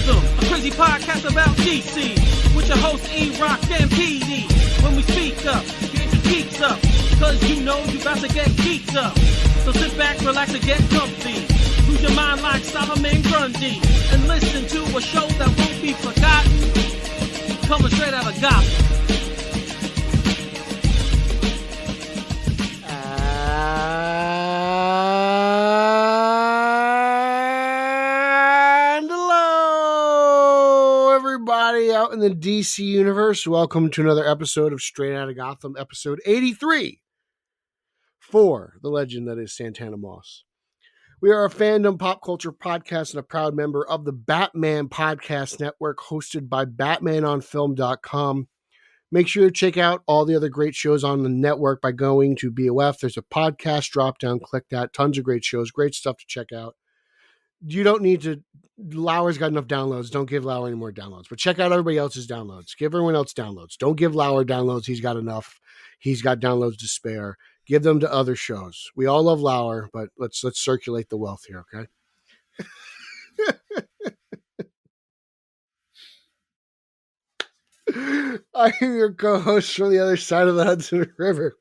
Gotham, a crazy podcast about DC, with your hosts E-Rock and PD. When we speak up, get your geeks up, cause you know you about to get geeked up. So sit back, relax, and get comfy. Lose your mind like Solomon Grundy, and listen to a show that won't be forgotten, coming straight out of Gotham. And hello, everybody out in the DC universe. Welcome to another episode of Straight Outta Gotham, episode 83 for the legend that is Santana Moss. We are a fandom pop culture podcast and a proud member of the Batman Podcast Network, hosted by BatmanOnFilm.com. Make sure to check out all the other great shows on the network by going to BOF. There's a podcast drop down. Click that. Tons of great shows. Great stuff to check out. You don't need to. Lauer's got enough downloads. Don't give Lauer any more downloads. But check out everybody else's downloads. Give everyone else downloads. Don't give Lauer downloads. He's got enough. He's got downloads to spare. Give them to other shows. We all love Lauer, but let's circulate the wealth here, okay? I am your co-host from the other side of the Hudson River.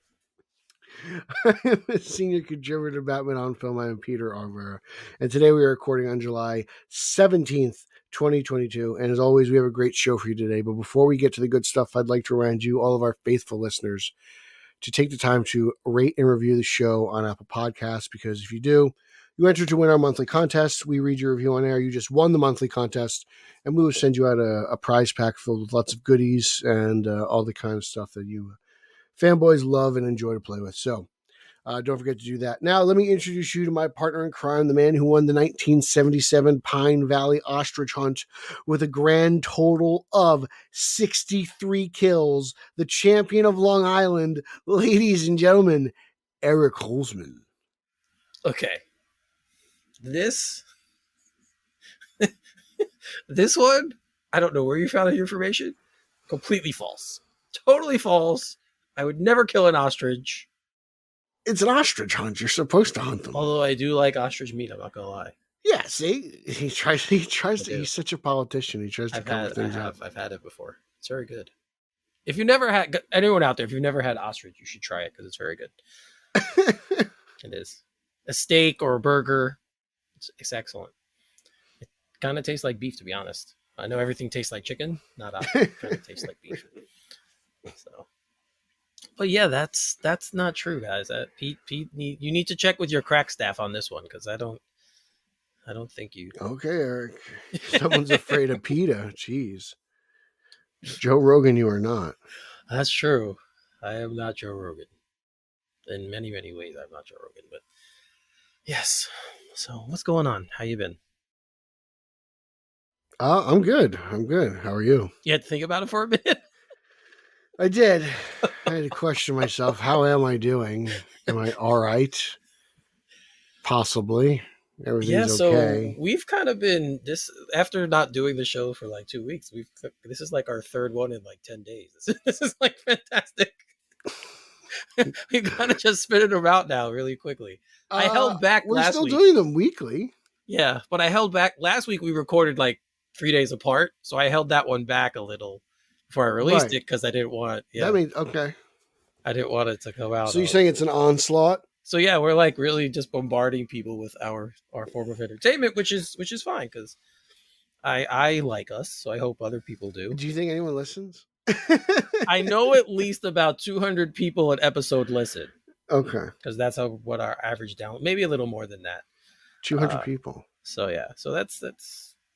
I am a senior contributor to Batman on Film. I am Peter Arvera. And today we are recording on July 17th, 2022. And as always, we have a great show for you today. But before we get to the good stuff, I'd like to remind you, all of our faithful listeners, to take the time to rate and review the show on Apple Podcasts. Because if you do, you enter to win our monthly contest. We read your review on air. You just won the monthly contest, and we will send you out a prize pack filled with lots of goodies and all the kind of stuff that you fanboys love and enjoy to play with. So don't forget to do that. Now, let me introduce you to my partner in crime, the man who won the 1977 Pine Valley Ostrich Hunt with a grand total of 63 kills, the champion of Long Island, ladies and gentlemen, Eric Holzman. Okay. This one, I don't know where you found the information. Completely false. Totally false. I would never kill an ostrich. It's an ostrich hunt. You're supposed to hunt them. Although I do like ostrich meat, I'm not gonna lie. Yeah, see? He tries to, he's such a politician. He tries to cover things up. I've had it before. It's very good. If you never had, anyone out there, if you've never had ostrich, you should try it because it's very good. It is. A steak or a burger. It's excellent. It kind of tastes like beef, to be honest. I know everything tastes like chicken, not ostrich. It kind of tastes like beef. So, but yeah, that's not true, guys. Pete, you need to check with your crack staff on this one because I don't think you. Okay, Eric. Someone's afraid of PETA. Jeez, Joe Rogan, you are not. That's true. I am not Joe Rogan. In many, many ways, I'm not Joe Rogan, but yes. So what's going on? How you been? I'm good. How are you? You had to think about it for a minute? I did. I had to question myself. How am I doing? Am I all right? Possibly. Everything's okay. So we've kind of been this after not doing the show for like 2 weeks. This is like our third one in like 10 days. This is like fantastic. We kind of just spinning them out now really quickly. I held back last week. We're still doing them weekly. Yeah, but I held back. Last week we recorded like 3 days apart, so I held that one back a little before I released it because I didn't want. Yeah, that means okay. I didn't want it to come out. So you're saying it's an onslaught? So yeah, we're like really just bombarding people with our form of entertainment, which is fine because I like us, so I hope other people do. Do you think anyone listens? I know at least about 200 people an episode listen. Okay. Because that's what our average download, maybe a little more than that. 200 people. So yeah, so that's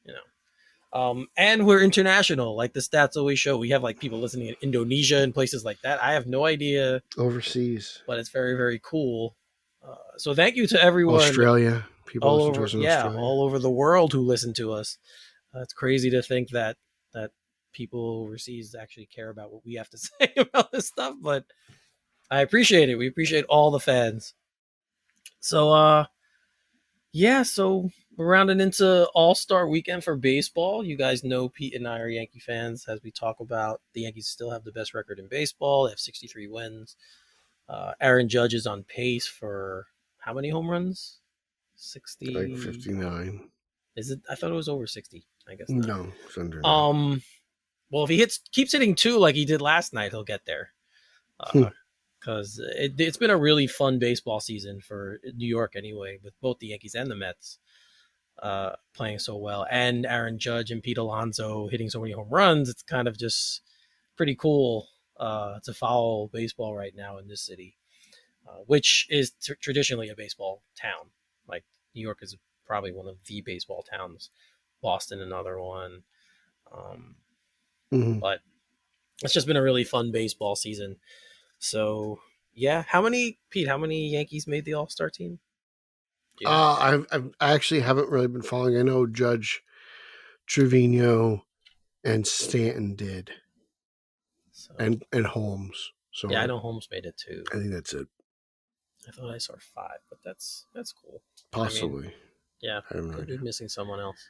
you know, and we're international. Like the stats always show, we have like people listening in Indonesia and places like that. I have no idea overseas, but it's very, very cool. So thank you to everyone. Australia, people all listen over, to us in yeah, Australia. all over the world who listen to us. It's crazy to think that people overseas actually care about what we have to say about this stuff, but I appreciate it. We appreciate all the fans. So, yeah, so we're rounding into All-Star Weekend for baseball. You guys know Pete and I are Yankee fans. As we talk about, the Yankees still have the best record in baseball. They have 63 wins. Aaron Judge is on pace for how many home runs? 60? Like 59. Is it? I thought it was over 60. I guess not. No, it's under. Well, if he keeps hitting 2 like he did last night, he'll get there. Because it's been a really fun baseball season for New York anyway, with both the Yankees and the Mets playing so well, and Aaron Judge and Pete Alonso hitting so many home runs. It's kind of just pretty cool to follow baseball right now in this city, which is traditionally a baseball town. Like New York is probably one of the baseball towns. Boston, another one. But it's just been a really fun baseball season. So yeah, how many Yankees made the All-Star team? I actually haven't really been following. I know Judge, Trevino, and Stanton did, So, and Holmes. So yeah, I know Holmes made it too. I think that's it. I thought I saw 5, but that's cool. Possibly. I mean, yeah, I don't know. could be missing someone else.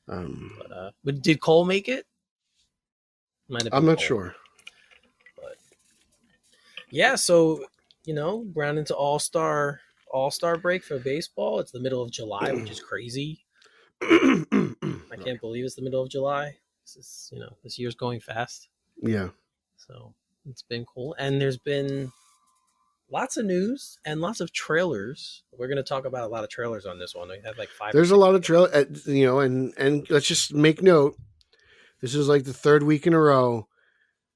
But Did Cole make it? Might have been I'm not Cole. sure. But yeah, so round into All-Star break for baseball. It's the middle of July, which is crazy. I can't believe it's the middle of July. This is, this year's going fast. Yeah. So it's been cool. And there's been lots of news and lots of trailers. We're going to talk about a lot of trailers on this one. We had like 5. There's a lot of trailers, and let's just make note. This is like the 3rd week in a row.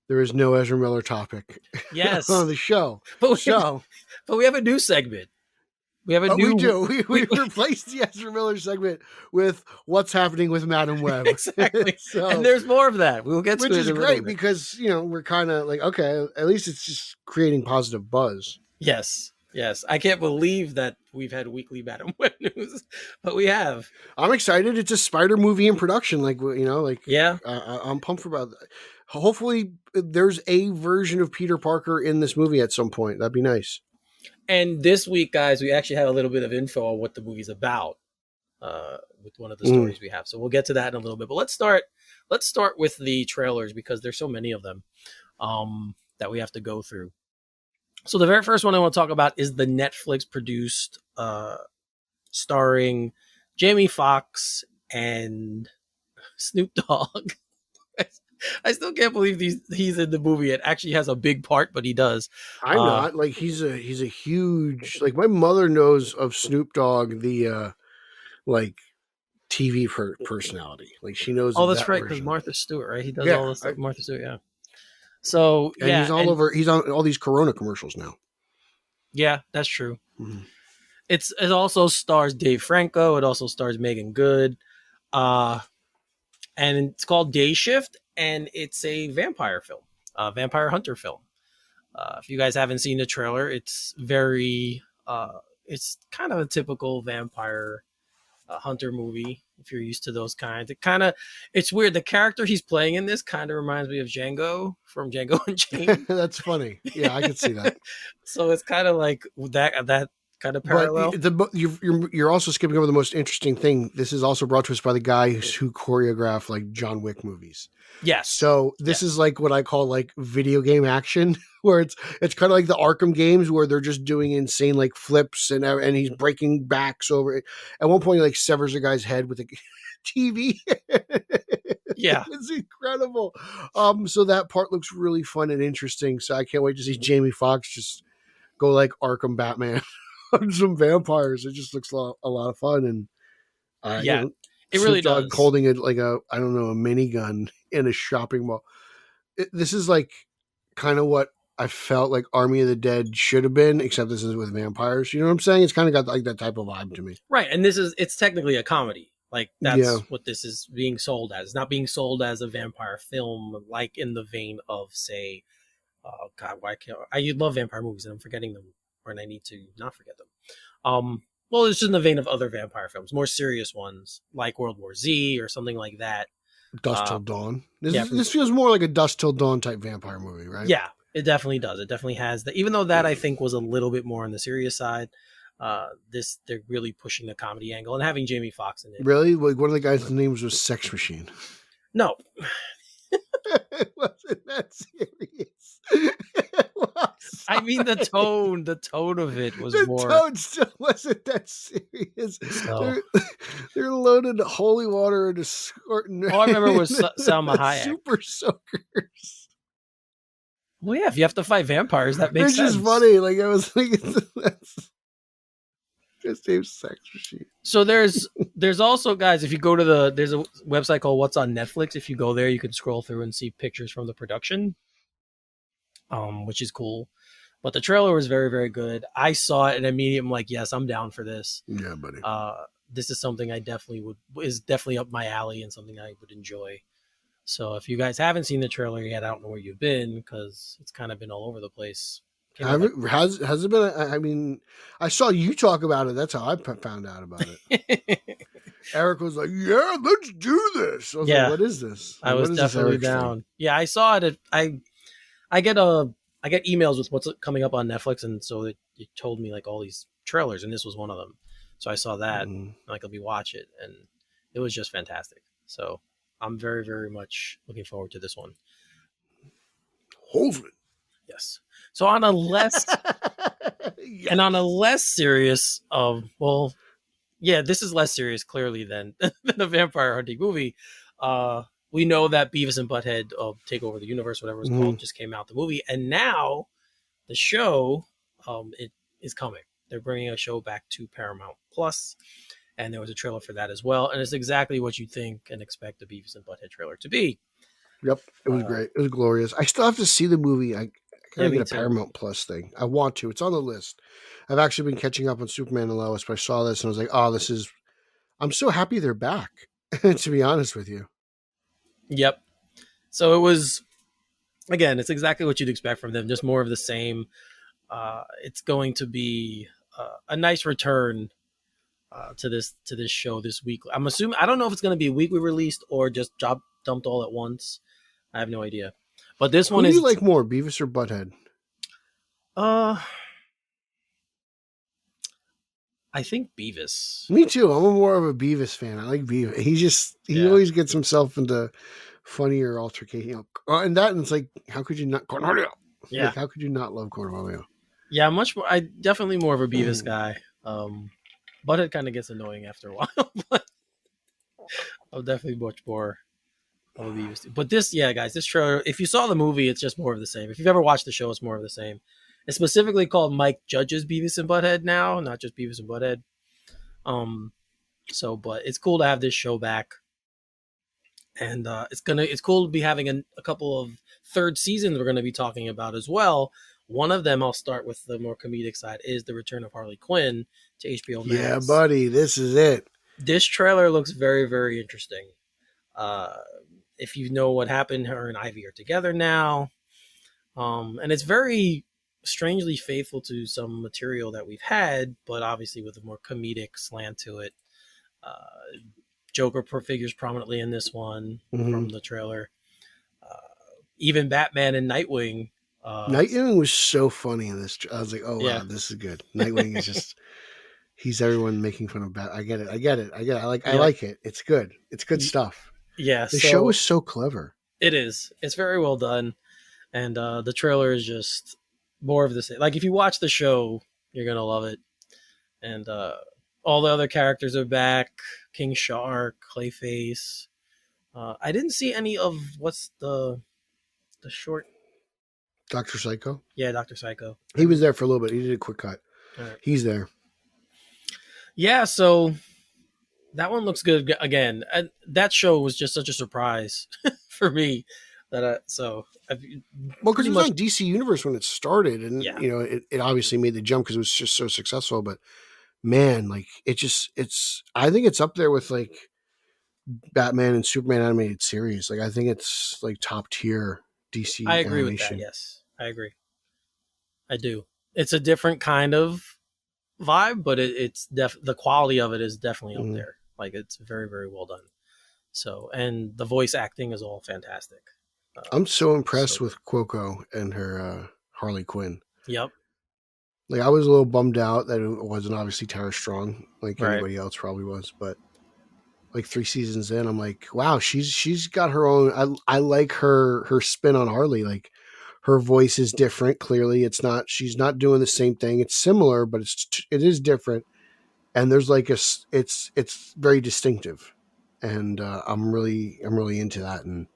There is no Ezra Miller topic. Yes. On the show. But we have a new segment. We have a new. We do. We replaced the Ezra Miller segment with what's happening with Madam Web. Exactly. And there's more of that. We'll get to it. Which is great because, we're kind of like, okay, at least it's just creating positive buzz. Yes. I can't believe that we've had weekly Madam Web news, but we have. I'm excited. It's a Spider movie in production. Yeah. I'm pumped about that. Hopefully there's a version of Peter Parker in this movie at some point. That'd be nice. And this week, guys, we actually have a little bit of info on what the movie's about with one of the stories we have. So we'll get to that in a little bit. But let's start with the trailers because there's so many of them that we have to go through. So the very first one I want to talk about is the Netflix produced starring Jamie Foxx and Snoop Dogg. I still can't believe he's in the movie. It actually has a big part, but he does. I'm not like he's a huge, like, my mother knows of Snoop Dogg, the TV personality. Like she knows. Oh, that's right, because Martha Stewart, right? He does all this stuff. Martha Stewart, yeah. So and he's all over. He's on all these Corona commercials now. Yeah, that's true. Mm-hmm. It also stars Dave Franco. It also stars Megan Good, and it's called Day Shift. And it's a vampire film, a vampire hunter film. If you guys haven't seen the trailer, it's it's kind of a typical vampire hunter movie. If you're used to those kinds, it's weird. The character he's playing in this kind of reminds me of Django from Django Unchained. That's funny. Yeah, I can see that. So it's kind of like that kind of parallel. But you're also skipping over the most interesting thing. This is also brought to us by the guy who choreographed like John Wick movies. Yes. So this is like what I call like video game action, where it's kind of like the Arkham games where they're just doing insane like flips and he's breaking backs over it. At one point, he like severs a guy's head with a TV. Yeah, it's incredible. So that part looks really fun and interesting. So I can't wait to see Jamie Foxx just go like Arkham Batman on some vampires. It just looks a lot of fun. And it really does. Holding it like a minigun in a shopping mall. This is like kind of what I felt like Army of the Dead should have been, except this is with vampires. You know what I'm saying? It's kind of got like that type of vibe to me. Right. And it's technically a comedy. Like that's what this is being sold as. It's not being sold as a vampire film, like in the vein of, say, oh God, why can't I love vampire movies and I'm forgetting them, and I need to not forget them. Well, it's just in the vein of other vampire films, more serious ones like World War Z or something like that. Dusk Till Dawn. This feels more like a Dusk Till Dawn type vampire movie, right? Yeah, it definitely does. It definitely has that. Even though that I think was a little bit more on the serious side, they're really pushing the comedy angle and having Jamie Foxx in it. Really? Like one of the guys' names was Sex Machine. No. It wasn't that serious. It was. I mean, the tone of it was The more. tone still wasn't that serious. So. They're loaded holy water into All I remember was Salma Hayek. Super soakers. Well, yeah, if you have to fight vampires, that makes sense. Which is funny. Like, I was like, that's just a sex machine. So there's also, guys, if you go to there's a website called What's on Netflix. If you go there, you can scroll through and see pictures from the production, which is cool. But the trailer was very, very good. I saw it and immediately I'm like, yes, I'm down for this. Yeah, buddy. This is something I is definitely up my alley and something I would enjoy. So if you guys haven't seen the trailer yet, I don't know where you've been because it's kind of been all over the place. Has it been? I mean, I saw you talk about it. That's how I found out about it. Eric was like, "Yeah, let's do this." I was like, "What is this?" I was definitely down. Thing? Yeah, I saw it. I get emails with what's coming up on Netflix, and so it told me like all these trailers, and this was one of them. So I saw that, and like, let me watch it, and it was just fantastic. So I'm very, very much looking forward to this one. Hopefully. Yes. So on a less and on a less serious this is less serious clearly than a vampire hunting movie. We know that Beavis and Butthead Take Over the Universe, whatever it's called, just came out, the movie, and now the show it is coming. They're bringing a show back to Paramount Plus, and there was a trailer for that as well, and it's exactly what you think and expect a Beavis and Butthead trailer to be. Yep, it was great. It was glorious. I still have to see the movie. I gotta get a Paramount Plus thing. I want to. It's on the list. I've actually been catching up on Superman and Lois, but I saw this and I was like, "Oh, I'm so happy they're back." To be honest with you. Yep. So it was, again, it's exactly what you'd expect from them. Just more of the same. It's going to be a nice return to this show this week. I'm assuming, I don't know if it's going to be weekly released or just dumped all at once. I have no idea. But this one is. Who do you like more, Beavis or Butthead? I think Beavis. Me too. I'm more of a Beavis fan. I like Beavis. He always gets himself into funnier altercation. And it's like, how could you not Cornelio? Yeah. Like, how could you not love Cornelio? Yeah, much more. I definitely more of a Beavis guy. Butthead kind of gets annoying after a while, but I'm definitely much more of a Beavis. But this, guys, this trailer, if you saw the movie, it's just more of the same. If you've ever watched the show, it's more of the same. It's specifically called Mike Judge's Beavis and Butthead now, not just Beavis and Butthead. But it's cool to have this show back. And it's cool to be having a couple of third seasons we're going to be talking about as well. One of them, I'll start with the more comedic side, is the return of Harley Quinn to HBO Max. Yeah, buddy, this is it. This trailer looks very, very interesting. If you know what happened, her and Ivy are together now. And it's very strangely faithful to some material that we've had, but obviously with a more comedic slant to it. Joker figures prominently in this one from the trailer. Even Batman and Nightwing. Nightwing was so funny in this. I was like, oh, wow, this is good. Nightwing is just, he's everyone making fun of Bat. I get it. I like it. It's good. It's good stuff. Yeah. The show is so clever. It is. It's very well done. And the trailer is just more of the same. Like, if you watch the show, you're going to love it. And all the other characters are back. King Shark, Clayface. I didn't see any of what's the short. Dr. Psycho? Yeah, Dr. Psycho. He was there for a little bit. He did a quick cut. Right. He's there. Yeah, so that one looks good again. That show was just such a surprise for me that because it was on DC Universe when it started, and it obviously made the jump because it was just so successful. But man, like I think it's up there with like Batman and Superman animated series. Like I think it's like top tier DC. I agree animation. with that. Yes, I agree. I do. It's a different kind of vibe, but it's the quality of it is definitely up there. Like it's very, very well done. So, and the voice acting is all fantastic. I'm so impressed with Cuoco and her Harley Quinn. Yep. Like I was a little bummed out that it wasn't obviously Tara Strong like anybody else probably was, but like 3 seasons in, I'm like, wow, she's got her own. I like her spin on Harley. Like Her voice is different. Clearly, she's not doing the same thing. It's similar, but it is different. And there's like it's very distinctive, and I'm really into that, and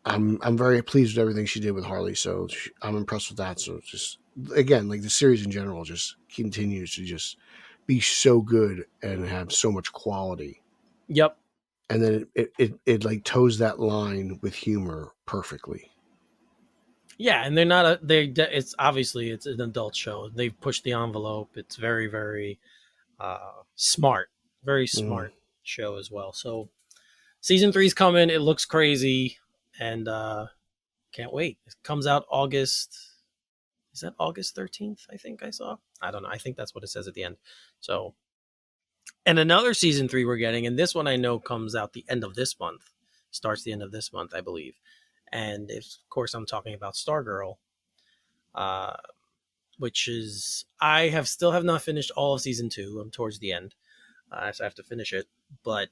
I'm very pleased with everything she did with Harley. So I'm impressed with that. So just again, like the series in general, just continues to just be so good and have so much quality. Yep. And then it like toes that line with humor perfectly. Yeah, and it's obviously it's an adult show. They've pushed the envelope. It's very, very smart, very smart show as well. So season 3's coming. It looks crazy, and can't wait. It comes out August. Is that August 13th? I think I saw. I don't know. I think that's what it says at the end. So, and another season 3 we're getting, and this one I know comes out the end of this month. Starts the end of this month, I believe. And of course, I'm talking about Stargirl, which is still have not finished all of season 2. I'm towards the end, so I have to finish it. But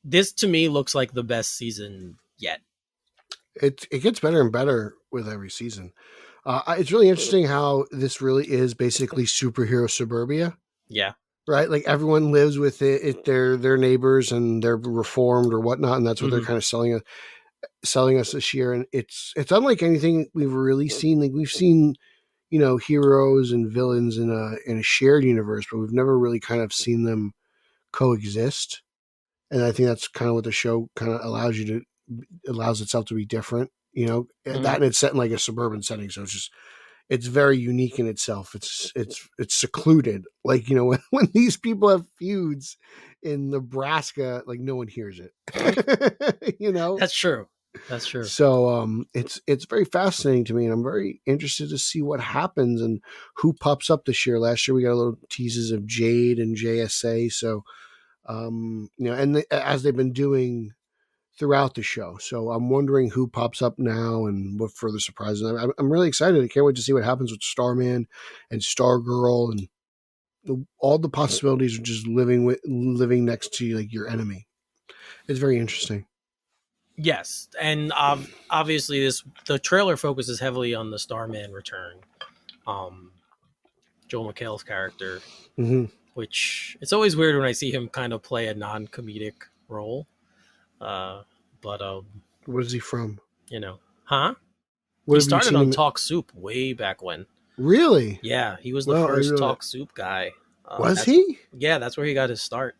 this to me looks like the best season yet. It gets better and better with every season. It's really interesting how this really is basically superhero suburbia. Yeah. Right? Like everyone lives with it. They're neighbors and they're reformed or whatnot. And that's what they're kind of selling us this year. And it's unlike anything we've really seen. Like we've seen, heroes and villains in a shared universe, but we've never really kind of seen them coexist. And I think that's kind of what the show kind of allows itself to be different, that, and it's set in like a suburban setting. So it's very unique in itself. It's secluded. Like, when these people have feuds in Nebraska, like no one hears it, That's true. So, it's very fascinating to me, and I'm very interested to see what happens and who pops up this year. Last year we got a little teases of Jade and JSA. So, as they've been doing throughout the show. So I'm wondering who pops up now and what further surprises. I'm really excited. I can't wait to see what happens with Starman and Stargirl and all the possibilities of just living next to like your enemy. It's very interesting. Yes, and obviously the trailer focuses heavily on the Starman return. Joel McHale's character, which it's always weird when I see him kind of play a non-comedic role. But what is he from? He started on Talk Soup way back when. Really? Yeah, he was the first Talk Soup guy. Was he? Yeah, that's where he got his start.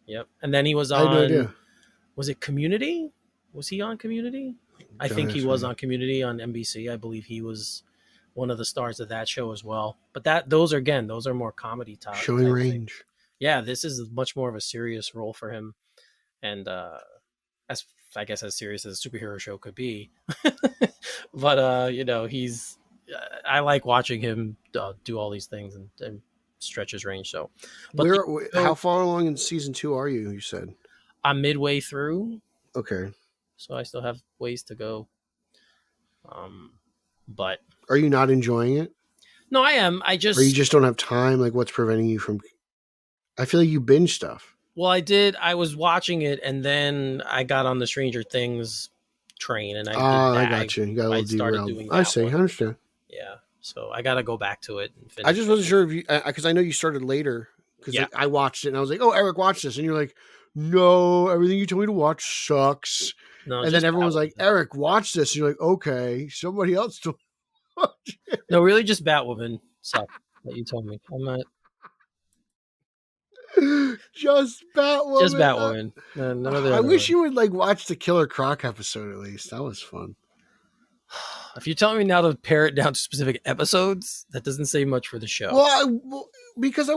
Yep. And then he was on. I had no idea. Was it Community? Was he on Community? I think he was on Community on NBC. I believe he was one of the stars of that show as well. But those are more comedy type. Showing range. Yeah, this is much more of a serious role for him. And as serious as a superhero show could be. But I like watching him do all these things and stretch his range. So, but how far along in season 2 are you? You said I'm midway through. Okay, so I still have ways to go. But are you not enjoying it? No, I am. Or you just don't have time. Like, what's preventing you from? I feel like you binge stuff. Well, I did. I was watching it, and then I got on the Stranger Things train, and I got you. You got a little derailed. I see. I understand. Yeah, so I got to go back to it and finish. I just wasn't sure if you, because I know you started later. Because I watched it, and I was like, "Oh, Eric, watch this," and you're like, "No, everything you told me to watch sucks." No, and then everyone's like, "Eric, watch this," and you're like, "Okay, somebody else to watch it." No, really, just Batwoman sucked that you told me. I'm not. Just Batwoman. Just Batwoman. None of the I wish you would like watch the Killer Croc episode at least. That was fun. If you're telling me now to pare it down to specific episodes, that doesn't say much for the show. Well, because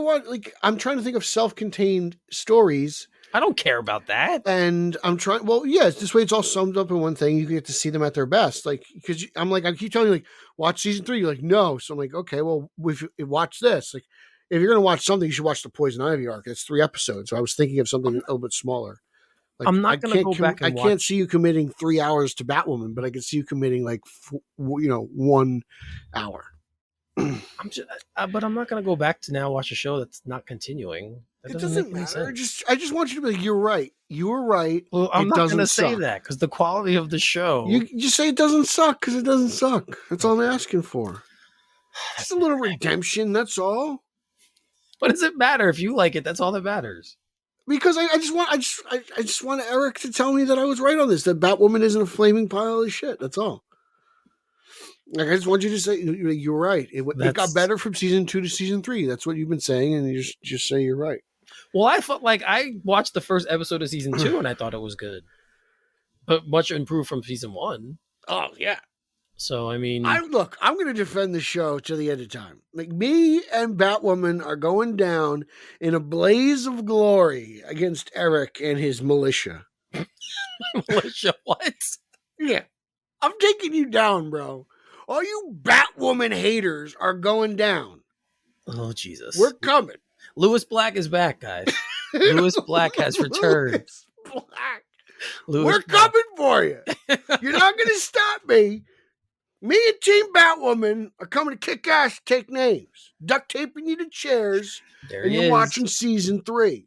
I'm trying to think of self-contained stories. I don't care about that. And I'm trying. Well, yeah, this way it's all summed up in one thing. You get to see them at their best. Like, because I'm like, I keep telling you, like, watch season 3. You're like, no. So I'm like, okay, well, watch this. Like, if you're going to watch something, you should watch the Poison Ivy arc. It's 3 episodes. So I was thinking of something a little bit smaller. Like, I'm not going to go back and watch. I can't see you committing 3 hours to Batwoman, but I can see you committing like 1 hour. But I'm not going to go back to now watch a show that's not continuing. That It doesn't doesn't make any matter. sense. I just want you to be like, you're right. You were right. Well, I'm It not doesn't going to say suck. that because the quality of the show. You just say it doesn't suck because it doesn't suck. That's all I'm asking for. Just a little redemption. That's all. What does it matter if you like it? That's all that matters. Because I just want Eric to tell me that I was right on this. That Batwoman isn't a flaming pile of shit. That's all. Like, I just want you to say you're right. It got better from season 2 to season 3. That's what you've been saying, and you just say you're right. Well, I felt like I watched the first episode of season 2 and I thought it was good, but much improved from season 1. Oh yeah. So I mean, I'm going to defend the show to the end of time. Like, me and Batwoman are going down in a blaze of glory against Eric and his militia. militia, what? Yeah, I'm taking you down, bro. All you Batwoman haters are going down. Oh Jesus, We're coming. Lewis Black is back, guys. Lewis Black has returned. Lewis Black. Lewis We're Black. coming for you. You're not going to stop me. Me and Team Batwoman are coming to kick ass, take names, duct taping you to chairs, There and he you're is. watching season 3.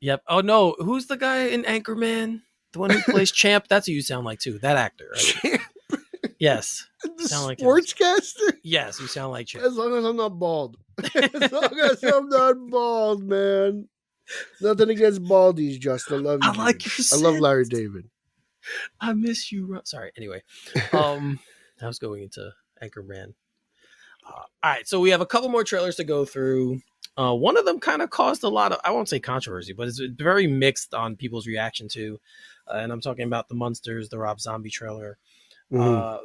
Yep. Oh no, who's the guy in Anchorman? The one who plays Champ? That's who you sound like too. That actor, right? Yes. The Sound like him. sportscaster? Yes, you sound like Champ. As long as I'm not bald. As long as I'm not bald, man. Nothing against baldies, Justin. I love you. I like David. your I love sense. Larry David. I miss you. Sorry. Anyway, I was going into Anchorman. All right, so we have a couple more trailers to go through. One of them kind of caused a lot of, I won't say controversy, but it's very mixed on people's reaction to. And I'm talking about the Munsters, the Rob Zombie trailer. Mhm.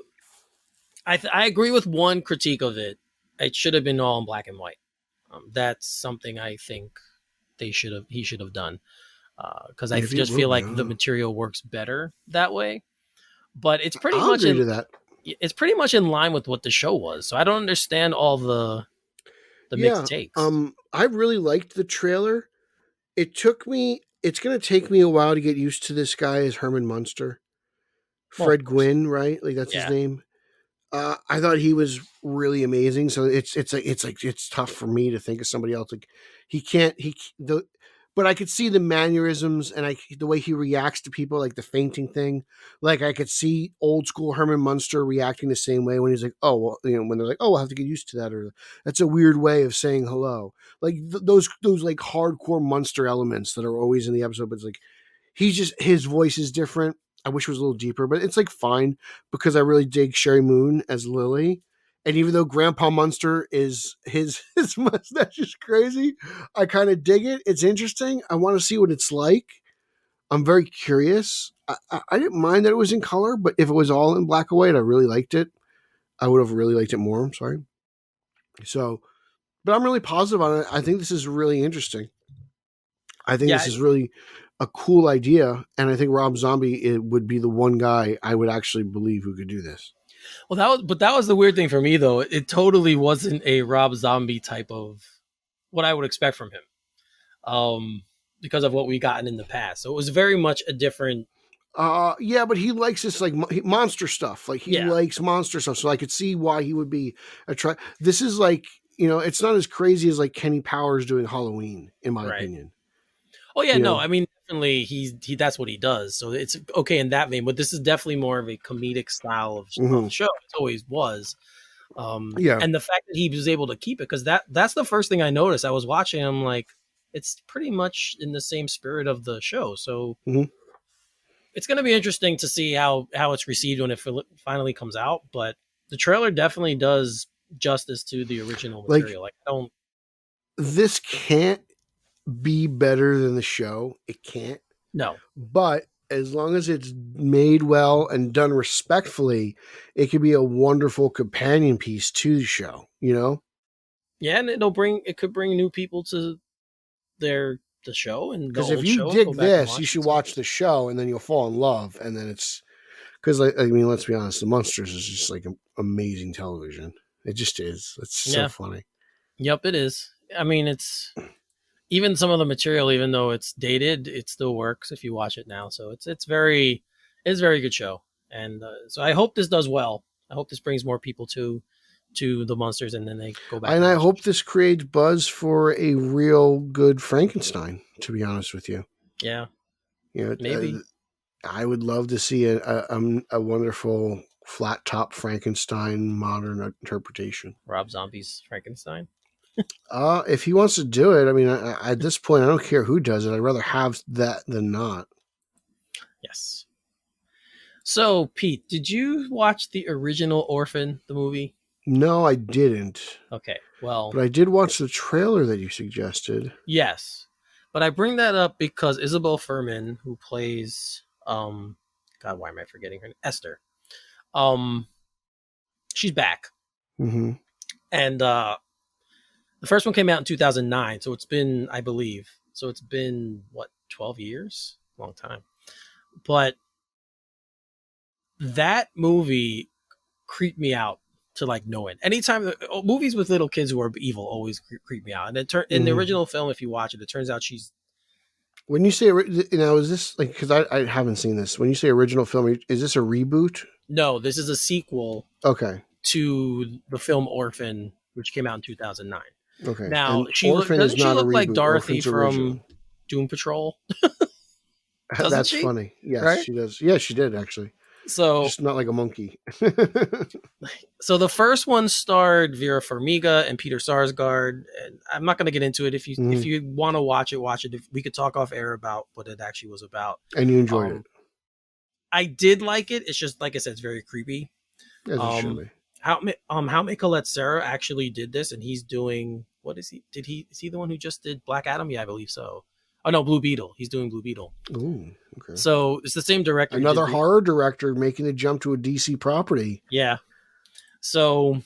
I agree with one critique of it. It should have been all in black and white. That's something I think he should have done. Because I Maybe just it feel will be, like I the don't know. material works better that way. But it's pretty I'll much agree to that. it's pretty much in line with what the show was. So I don't understand all the mixed takes. I really liked the trailer. It's going to take me a while to get used to this guy as Herman Munster. Well, Fred of course. Gwynn, right? Like, that's Yeah. his name. I thought he was really amazing. So it's tough for me to think of somebody else. Like, but I could see the mannerisms and the way he reacts to people, like the fainting thing. Like, I could see old school Herman Munster reacting the same way when he's like, oh, well, when they're like, oh, we'll have to get used to that. Or that's a weird way of saying hello. Like those like hardcore Munster elements that are always in the episode. But it's like, his voice is different. I wish it was a little deeper, but it's like fine because I really dig Sherry Moon as Lily. And even though Grandpa Munster is his mustache is crazy, I kind of dig it. It's interesting. I want to see what it's like. I'm very curious. I didn't mind that it was in color, but if it was all in black and white, I really liked it. I would have really liked it more. I'm sorry. So, but I'm really positive on it. I think this is really interesting. I think this is really a cool idea, and I think Rob Zombie would be the one guy I would actually believe who could do this. Well, that was the weird thing for me, though. It totally wasn't a Rob Zombie type of what I would expect from him, because of what we gotten in the past. So it was very much a different. Yeah, but he likes this like monster stuff. Like he likes monster stuff, so I could see why he would be This is like, it's not as crazy as like Kenny Powers doing Halloween, in my opinion. Oh yeah, no, I mean definitely he that's what he does. So it's okay in that vein, but this is definitely more of a comedic style of show. It always was. And the fact that he was able to keep it, because that's the first thing I noticed. I was watching, I'm like, it's pretty much in the same spirit of the show. So it's going to be interesting to see how it's received when it finally comes out. But the trailer definitely does justice to the original material. This can't be better than the show. It can't. No. But as long as it's made well and done respectfully, it could be a wonderful companion piece to the show, Yeah, and it could bring new people to the show. And because if you dig this, you should watch the show and then you'll fall in love. And then it's because, let's be honest, the Munsters is just like amazing television. It just is. It's so funny. Yep, it is. I mean, it's even some of the material, even though it's dated, it still works if you watch it now. So it's a very good show. And so I hope this does well. I hope this brings more people to to the monsters, and then they go back. And I hope this creates buzz for a real good Frankenstein, to be honest with you. Yeah. You know, Maybe. I would love to see a wonderful flat top Frankenstein modern interpretation. Rob Zombie's Frankenstein. If he wants to do it, I mean, at this point, I don't care who does it. I'd rather have that than not. Yes. So, Pete, did you watch the original Orphan, the movie? No, I didn't. Okay, well... But I did watch the trailer that you suggested. Yes. But I bring that up because Isabel Fuhrman, who plays... God, why am I forgetting her name? Esther. She's back. Mm-hmm. And the first one came out in 2009, so it's been, I believe... So it's been, 12 years? Long time. But that movie creeped me out to like no end. Anytime movies with little kids who are evil always creep me out. And in the original film, if you watch it, it turns out she's. When you say, is this like, because I haven't seen this. When you say original film, is this a reboot? No, this is a sequel. Okay. To the film Orphan, which came out in 2009. Okay. Now Doesn't she look like Dorothy Orphan's from original. Doom Patrol? That's she? Funny. Yes, right? She does. Yeah, she did actually. So just not like a monkey. So the first one starred Vera Farmiga and Peter Sarsgaard, and I'm not going to get into it. If you want to watch it. We could talk off air about what it actually was about. And you enjoyed it. I did like it. It's just like I said, it's very creepy. As it should be. Jaume Collet-Serra actually did this, and he's doing what is he? Is he the one who just did Black Adam? Yeah, I believe so. Oh no, Blue Beetle. He's doing Blue Beetle. Ooh, okay. So it's the same director. Another horror director making the jump to a DC property. Yeah. So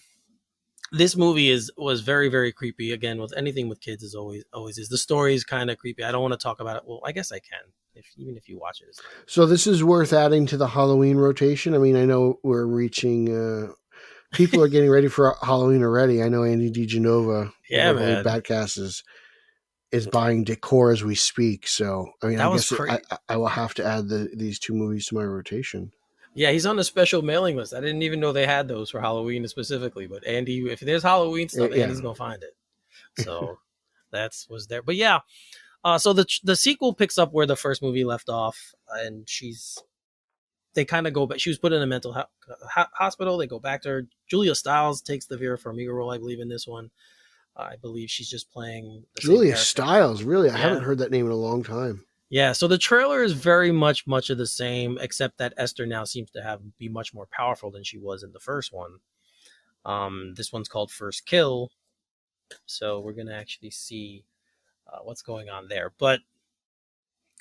this movie was very, very creepy. Again, with anything with kids is always is. The story is kind of creepy. I don't want to talk about it. Well, I guess I can, even if you watch it. So this is worth adding to the Halloween rotation. I mean, I know we're reaching. People are getting ready for Halloween already. I know Andy DiGenova, man, Batcast is buying decor as we speak. So I mean, I guess I will have to add these two movies to my rotation. Yeah, he's on a special mailing list. I didn't even know they had those for Halloween specifically. But Andy, if there's Halloween stuff, Andy's gonna find it. So was there. But yeah, so the sequel picks up where the first movie left off, and they kind of go back. She was put in a mental hospital. They go back to her. Julia Stiles takes the Vera Farmiga role, I believe, in this one. I believe she's just playing Julia Stiles. Really, I haven't heard that name in a long time. Yeah, so the trailer is very much of the same, except that Esther now seems to be much more powerful than she was in the first one. This one's called First Kill, so we're gonna actually see what's going on there. But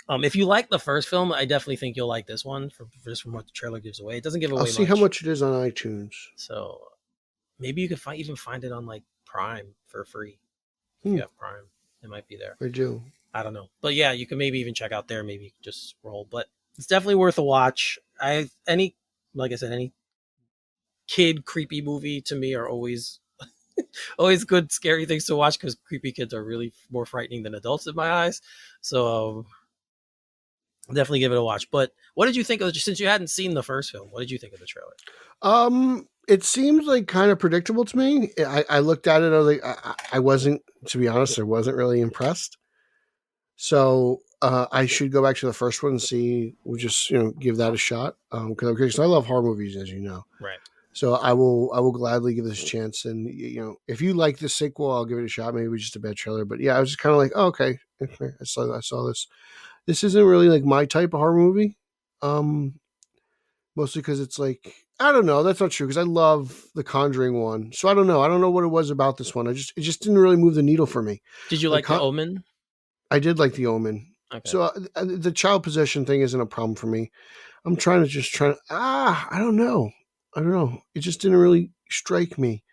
if you like the first film, I definitely think you'll like this one. Just from what the trailer gives away, it doesn't give away. I'll see how much it is on iTunes. So maybe you could even find it on like Prime for free. If you have Prime, it might be there. I do. I don't know. But yeah, you can maybe even check out there, maybe just scroll. But it's definitely worth a watch. Any kid creepy movie to me are always good, scary things to watch, because creepy kids are really more frightening than adults in my eyes. So definitely give it a watch. But what did you think of it? Since you hadn't seen the first film, what did you think of the trailer? It seems like kind of predictable to me. I looked at it. I was like, I wasn't, to be honest, I wasn't really impressed. So I should go back to the first one and see. We'll just give that a shot because I love horror movies, as you know. Right. So I will gladly give this a chance. And if you like the sequel, I'll give it a shot. Maybe it was just a bad trailer, but yeah, I was just kind of like, oh, okay, I saw this. This isn't really like my type of horror movie. Mostly because it's like, I don't know. That's not true, because I love the Conjuring one. So I don't know. I don't know what it was about this one. It just didn't really move the needle for me. Did you like The Omen? I did like The Omen. Okay. So the child possession thing isn't a problem for me. I'm trying to I don't know. It just didn't really strike me.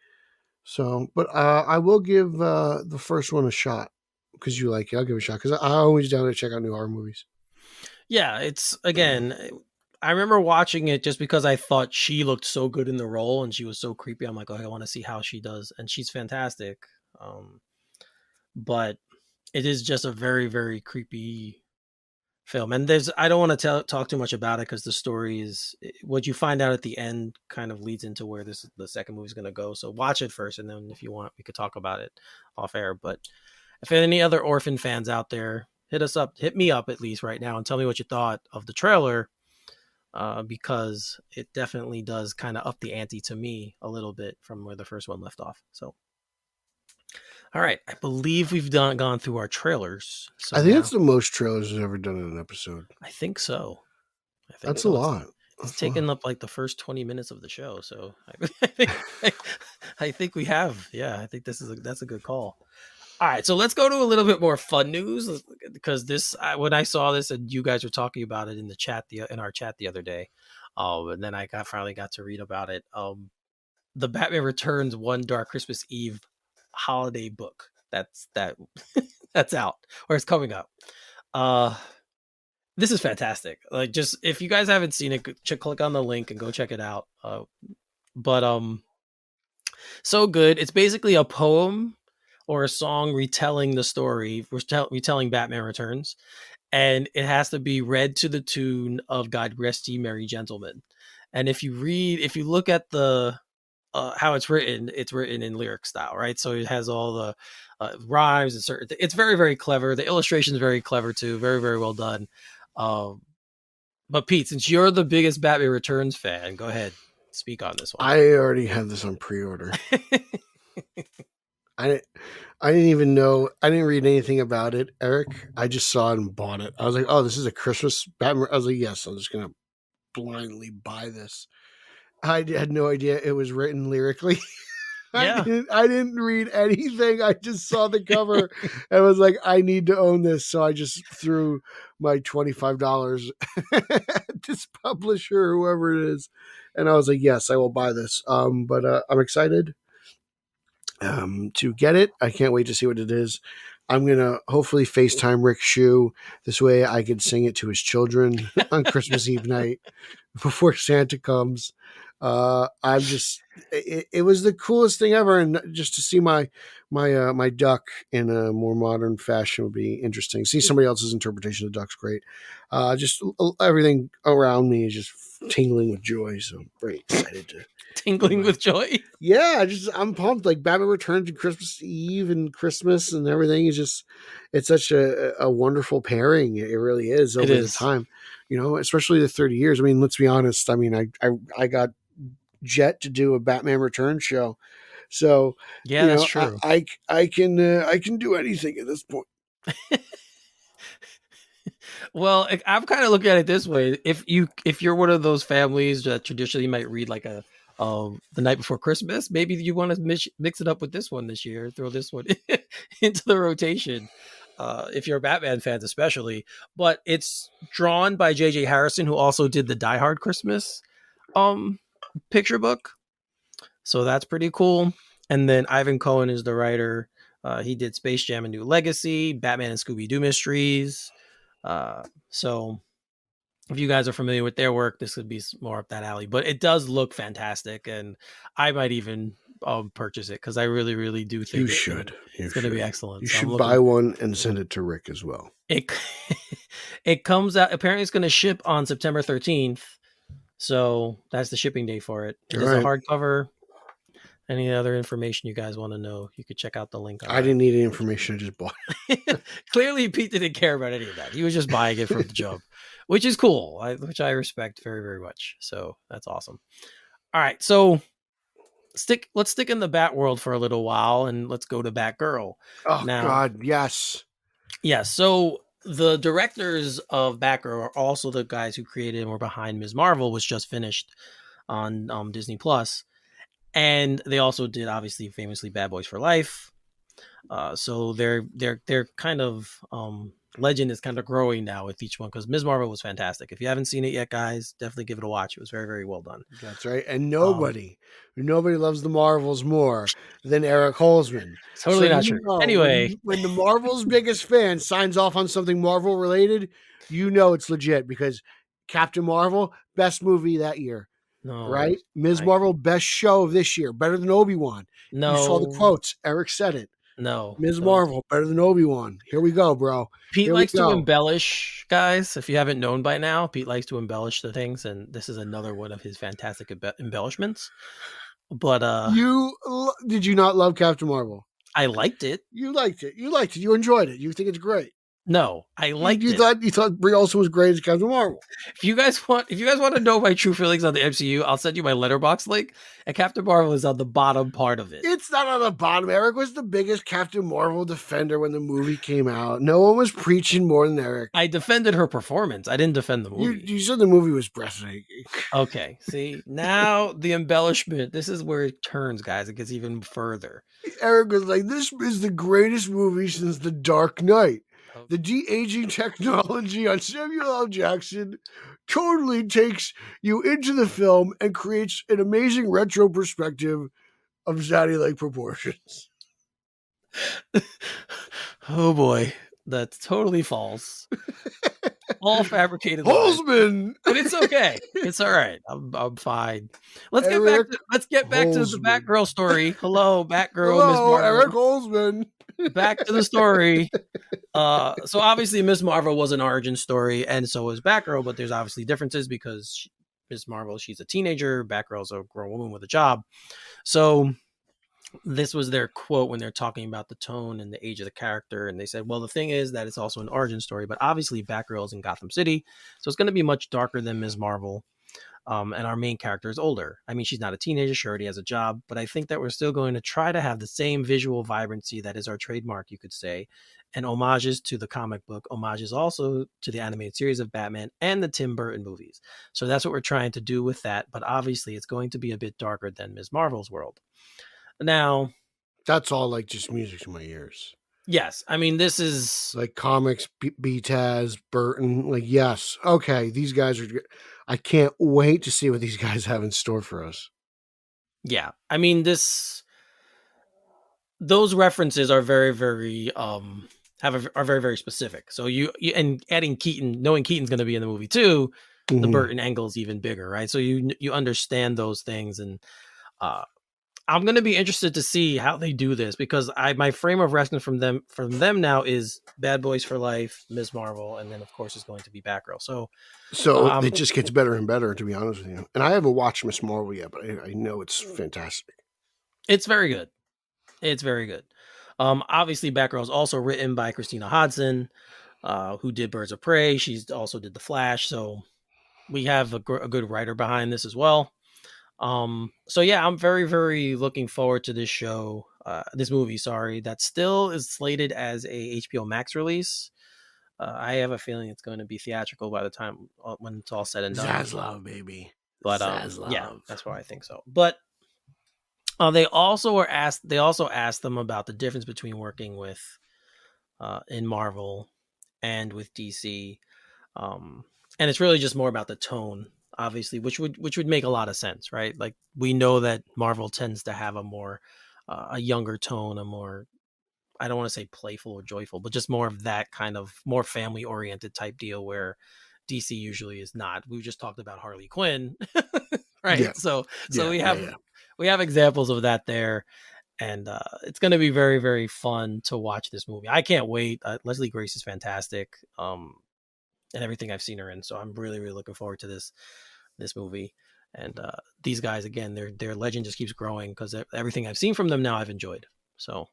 So, but I will give the first one a shot because you like it. I'll give it a shot because I'm always down to check out new horror movies. Yeah, it's, again, I remember watching it just because I thought she looked so good in the role and she was so creepy. I'm like, oh, I want to see how she does. And she's fantastic. But it is just a very, very creepy film. And I don't want to talk too much about it because the story is what you find out at the end kind of leads into where the second movie is going to go. So watch it first, and then if you want, we could talk about it off air. But if any other Orphan fans out there, hit me up at least right now and tell me what you thought of the trailer, because it definitely does kind of up the ante to me a little bit from where the first one left off. So, all right, I believe we've gone through our trailers. So I think it's the most trailers we've ever done in an episode. I think so. That's a lot. It's taken up like the first 20 minutes of the show. So I think we have. Yeah, I think that's a good call. All right, so let's go to a little bit more fun news, because when I saw this and you guys were talking about it in the chat in our chat the other day, and then I finally got to read about it. The Batman Returns One Dark Christmas Eve holiday book that's out, or it's coming up. This is fantastic. Like, just if you guys haven't seen it, click on the link and go check it out. So good. It's basically a poem or a song retelling the story, retelling Batman Returns, and it has to be read to the tune of God Rest Ye Merry Gentlemen. And if you look at the how it's written in lyric style, right? So it has all the rhymes and certain. It's very, very clever. The illustration is very clever too. Very, very well done. But Pete, since you're the biggest Batman Returns fan, go ahead, speak on this one. I already have this on pre-order. I didn't even know. I didn't read anything about it, Eric. I just saw it and bought it. I was like, oh, this is a Christmas Batman. I was like, yes, I'm just going to blindly buy this. I had no idea it was written lyrically. Yeah. I didn't read anything. I just saw the cover and was like, I need to own this. So I just threw my $25 at this publisher, whoever it is. And I was like, yes, I will buy this. But I'm excited to get it. I can't wait to see what it is. I'm going to hopefully FaceTime Rick Shue. This way I could sing it to his children on Christmas Eve night before Santa comes. It was the coolest thing ever. And just to see my duck in a more modern fashion would be interesting. See somebody else's interpretation of the duck's great. Just everything around me is just tingling with joy. So I'm very excited to. Tingling with joy. Yeah, I'm pumped. Like Batman Returns and Christmas Eve and Christmas and everything is just, it's such a wonderful pairing. It really is over the time, especially the 30 years. I mean, let's be honest. I mean, I got Jet to do a Batman Returns show. So yeah, that's true. I can do anything at this point. Well, I'm kind of looking at it this way. If you're one of those families that traditionally might read like the Night Before Christmas, maybe you want to mix it up with this one this year. Throw this one into the rotation. If you're Batman fans, especially, but it's drawn by J.J. Harrison, who also did the Die Hard Christmas picture book. So that's pretty cool. And then Ivan Cohen is the writer. He did Space Jam and New Legacy, Batman and Scooby-Doo Mysteries. So if you guys are familiar with their work, this would be more up that alley, but it does look fantastic. And I might even purchase it because I really, really do think it's going to be excellent. You should buy one and send it to Rick as well. It comes out. Apparently it's going to ship on September 13th. So that's the shipping date for it. It is a hardcover. Any other information you guys want to know, you could check out the link. I didn't need any information. I just bought it. Clearly, Pete didn't care about any of that. He was just buying it from the jump, which is cool, which I respect very, very much. So that's awesome. All right. So let's stick in the Bat world for a little while and let's go to Batgirl. Oh, God. Yes. Yeah. So the directors of Batgirl are also the guys who created and were behind Ms. Marvel, which just finished on Disney Plus. And they also did, obviously, famously, Bad Boys for Life. So their kind of legend is kind of growing now with each one because Ms. Marvel was fantastic. If you haven't seen it yet, guys, definitely give it a watch. It was very, very well done. That's right. And nobody loves the Marvels more than Eric Holzman. Totally not true. Anyway, when the Marvel's biggest fan signs off on something Marvel related, it's legit because Captain Marvel, best movie that year. No, right? Ms. Marvel, best show of this year, better than Obi-Wan. No, you saw the quotes. Eric said it. No. Ms. So Marvel, better than Obi-Wan. Here we go, bro. Pete Here we likes to go. embellish, guys. If you haven't known by now, Pete likes to embellish the things, and this is another one of his fantastic embellishments. But Did you not love Captain Marvel? I liked it. You liked it. You enjoyed it. You think it's great. No, I liked you it. You thought Brie Olson was great as Captain Marvel. If you guys want to know my true feelings on the MCU, I'll send you my letterbox link. And Captain Marvel is on the bottom part of it. It's not on the bottom. Eric was the biggest Captain Marvel defender when the movie came out. No one was preaching more than Eric. I defended her performance. I didn't defend the movie. You said the movie was breathtaking. Okay, see, now the embellishment. This is where it turns, guys. It gets even further. Eric was like, this is the greatest movie since The Dark Knight. The de-aging technology on Samuel L. Jackson totally takes you into the film and creates an amazing retro perspective of zaddy-like proportions. Oh boy, that's totally false. All fabricated. Holzman, but it's okay. It's all right. I'm fine. Let's get back to the Batgirl story. Hello, Batgirl. Hello, Eric Holzman. Back to the story. So obviously Miss Marvel was an origin story, and so was Batgirl, but there's obviously differences because Miss Marvel, she's a teenager, Batgirl's a grown woman with a job. So this was their quote when they're talking about the tone and the age of the character, and they said, well, the thing is that it's also an origin story, but obviously Batgirl's in Gotham City, so it's going to be much darker than Miss Marvel. And our main character is older. I mean, she's not a teenager, she already has a job, but I think that we're still going to try to have the same visual vibrancy that is our trademark, you could say, and homages to the comic book, homages also to the animated series of Batman and the Tim Burton movies. So that's what we're trying to do with that, but obviously it's going to be a bit darker than Ms. Marvel's world. Now, that's all like just music to my ears. Yes, I mean, this is like comics, BTAS, Burton. Like, yes, okay, these guys are. I can't wait to see what these guys have in store for us. Yeah, I mean, those references are very, very are very, very specific. So you and adding Keaton, knowing Keaton's going to be in the movie too, the Burton angle is even bigger, right? So you understand those things, and I'm going to be interested to see how they do this, because my frame of reference from them now is Bad Boys for Life, Ms. Marvel, and then of course it's going to be Batgirl. So it just gets better and better, to be honest with you. And I haven't watched Ms. Marvel yet, but I know it's fantastic. It's very good. It's very good. Obviously Batgirl is also written by Christina Hodson, who did Birds of Prey. She's also did The Flash. So we have a good writer behind this as well. So yeah, I'm very, very looking forward to this movie, that still is slated as a HBO Max release. I have a feeling it's going to be theatrical by the time when it's all said and done. Zaslav, baby. But yeah, that's why I think so. But they also asked them about the difference between working with in Marvel and with DC. And it's really just more about the tone, obviously, which would make a lot of sense, right? Like, we know that Marvel tends to have a more a younger tone, a more, I don't want to say playful or joyful, but just more of that kind of more family oriented type deal, where DC usually is not. We just talked about Harley Quinn, right? Yeah. So we have examples of that there, and it's going to be very, very fun to watch this movie. I can't wait. Leslie Grace is fantastic. And everything I've seen her in. So I'm really, really looking forward to this movie. And these guys, again, their legend just keeps growing, because everything I've seen from them now I've enjoyed. So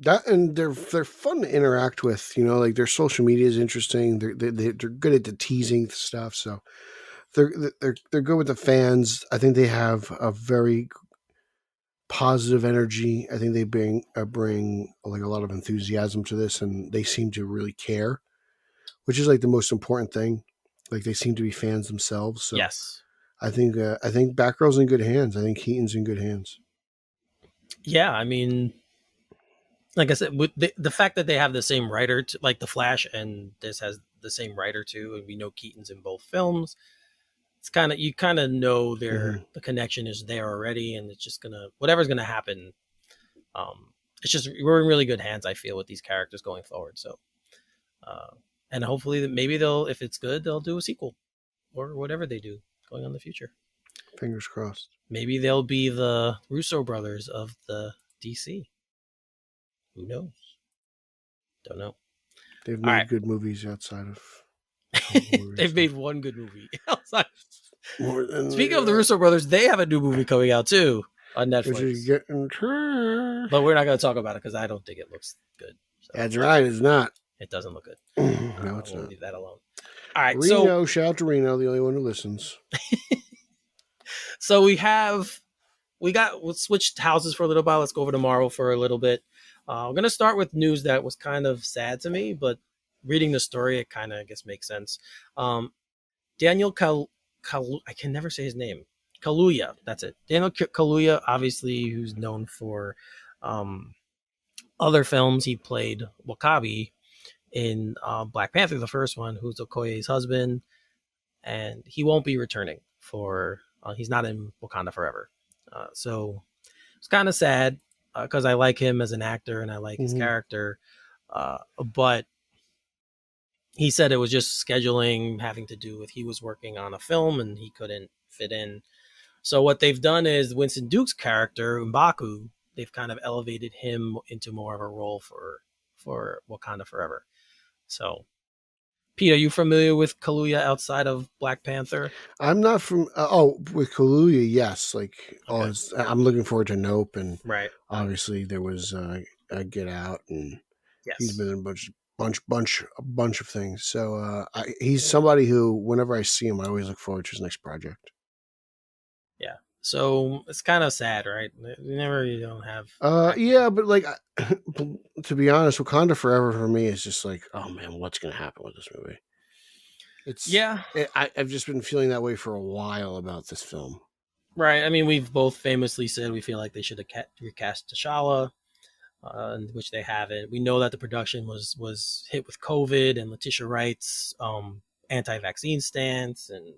that, and they're fun to interact with, like their social media is interesting. They're good at the teasing stuff. So they're good with the fans. I think they have a very positive energy. I think they bring like a lot of enthusiasm to this, and they seem to really care, which is like the most important thing. Like, they seem to be fans themselves. So yes, I think Batgirl's in good hands. I think Keaton's in good hands. Yeah, I mean, like I said, with the fact that they have the same writer, like The Flash, and this has the same writer too, and we know Keaton's in both films. It's you kind of know the connection is there already, and it's just whatever's gonna happen. It's just, we're in really good hands, I feel, with these characters going forward. So. And hopefully maybe if it's good, they'll do a sequel or whatever they do going on in the future. Fingers crossed. Maybe they'll be the Russo brothers of the DC. Who knows? Don't know. They've All made right. good movies outside of. They've made one good movie. More than Speaking of the Russo brothers, they have a new movie coming out too on Which is Netflix. getting trash. But we're not going to talk about it because I don't think it looks good. So That's right. It's not. it doesn't look good. No, it's we'll not. leave that alone. All right. Reno, shout out to Reno, the only one who listens. So we'll switch houses for a little while. Let's go over to Marvel for a little bit. I'm going to start with news that was kind of sad to me, but reading the story, it kind of, I guess, makes sense. Daniel Kaluuya, I can never say his name. Kaluuya, that's it. Daniel Kaluuya, obviously, who's known for other films. He played W'Kabi in Black Panther, the first one, who's Okoye's husband, and he won't be returning for. He's not in Wakanda forever. So it's kind of sad because I like him as an actor and I like his character. But he said it was just scheduling having to do with he was working on a film and he couldn't fit in. So what they've done is Winston Duke's character, M'Baku, they've kind of elevated him into more of a role for Wakanda Forever. So, Pete, are you familiar with Kaluuya outside of Black Panther? I'm not from. With Kaluuya, yes. Like, I'm looking forward to Nope, and Right. obviously there was Get Out, and Yes. he's been in a bunch of things. So he's somebody who, whenever I see him, I always look forward to his next project. Yeah. So it's kind of sad, right? You don't have. Yeah, but like, to be honest, Wakanda Forever for me is just like, oh man, what's gonna happen with this movie? I've just been feeling that way for a while about this film. Right. I mean, we've both famously said we feel like they should have recast T'Challa, which they haven't. We know that the production was hit with COVID and Letitia Wright's anti-vaccine stance, and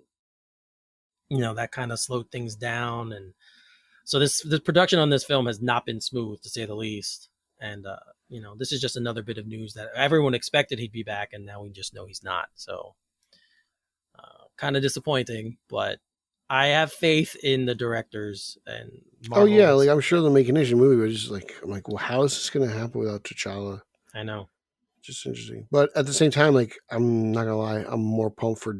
that kind of slowed things down. And so the production on this film has not been smooth, to say the least. And this is just another bit of news that everyone expected he'd be back, and now we just know he's not. So kind of disappointing, but I have faith in the directors and Marvel. Oh yeah, like I'm sure they'll make an interesting movie, but just like I'm like, well, how is this going to happen without T'Challa? I know, just interesting. But at the same time, like I'm not gonna lie, I'm more pumped for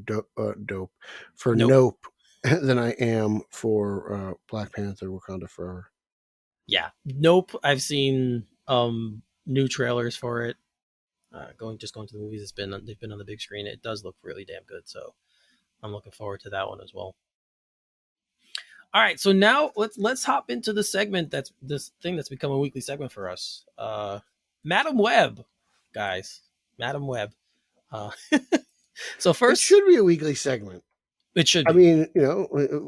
Nope than I am for Black Panther: Wakanda Forever. Yeah, Nope. I've seen new trailers for it. Going to the movies. They've been on the big screen. It does look really damn good. So I'm looking forward to that one as well. All right, so now let's hop into the segment that's this thing that's become a weekly segment for us. Madam Web, guys, Madam Web. So first, it should be a weekly segment. It should be. I mean,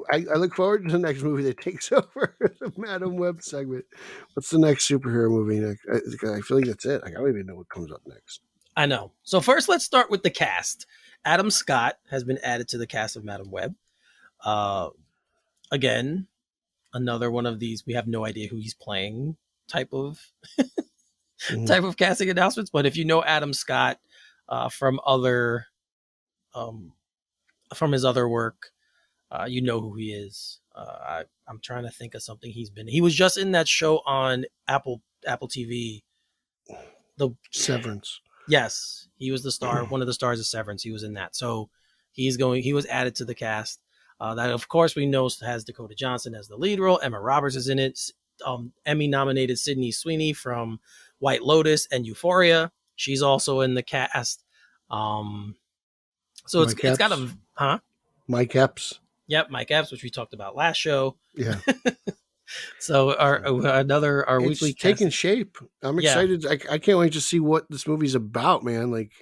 I look forward to the next movie that takes over the Madam Web segment. What's the next superhero movie next? I feel like that's it. I don't even know what comes up next. I know. So first, let's start with the cast. Adam Scott has been added to the cast of Madam Web. Again, another one of these we have no idea who he's playing type of type of casting announcements. But if you know Adam Scott from his other work, you know who he is. I'm trying to think of something he's been. He was just in that show on Apple TV, the Severance. Yes, he was the star, one of the stars of Severance. He was in that, so he was added to the cast. That of course we know has Dakota Johnson as the lead role. Emma Roberts is in it. Emmy-nominated Sydney Sweeney from White Lotus and Euphoria. She's also in the cast. So it's got a Mike Epps. Yep, Mike Epps, which we talked about last show. Yeah. So our weekly taking shape. I'm excited. I can't wait to see what this movie's about, man. Like,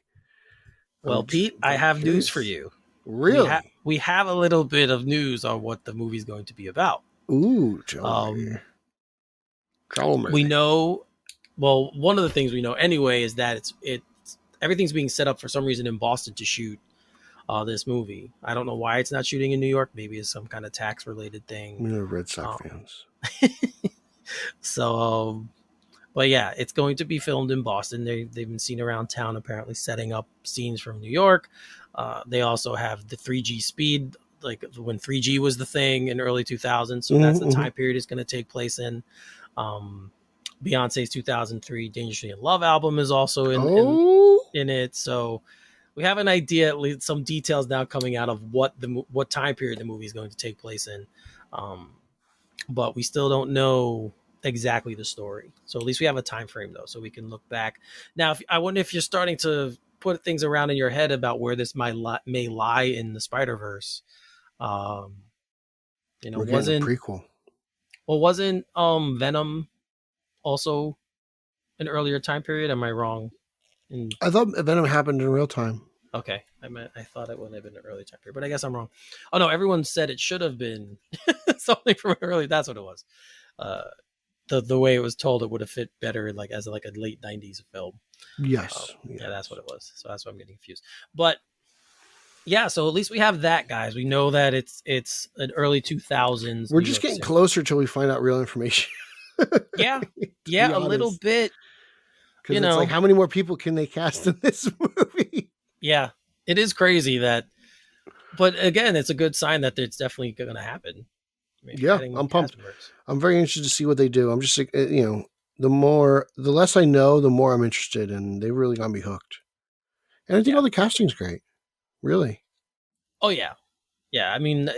well, Pete, I have news for you. Really? We have a little bit of news on what the movie's going to be about. Ooh, tell me. We know. Well, one of the things we know anyway is that everything's being set up for some reason in Boston to shoot this movie. I don't know why it's not shooting in New York. Maybe it's some kind of tax related thing. We're Red Sox fans. So, but yeah, it's going to be filmed in Boston. They've been seen around town, apparently setting up scenes from New York. They also have the 3G speed, like when 3G was the thing in early 2000s. So that's the time period it's going to take place in. Beyonce's 2003 Dangerously in Love album is also in it. So we have an idea, at least some details now coming out of what time period the movie is going to take place in. But we still don't know exactly the story. So at least we have a time frame though, so we can look back. Now, I wonder if you're starting to put things around in your head about where this may lie in the Spider-Verse. We're getting a prequel. Well, wasn't Venom also an earlier time period? Am I wrong? I thought Venom happened in real time. Okay, I thought it would have been an early time period, but I guess I'm wrong. Oh no, everyone said it should have been something from early. That's what it was. The way it was told, it would have fit better as a late 90s film. Yes. Yeah, that's what it was. So that's why I'm getting confused. But yeah, so at least we have that, guys. We know that it's an early 2000s. We're just getting closer till we find out real information. Yeah, a little bit. Because it's like, how many more people can they cast in this movie? Yeah, it is crazy that. But again, it's a good sign that it's definitely going to happen. I'm pumped. I'm very interested to see what they do. I'm just like, the less I know, the more I'm interested, and they really got me hooked. And I think all the casting's great. Really. Oh yeah. Yeah. I mean,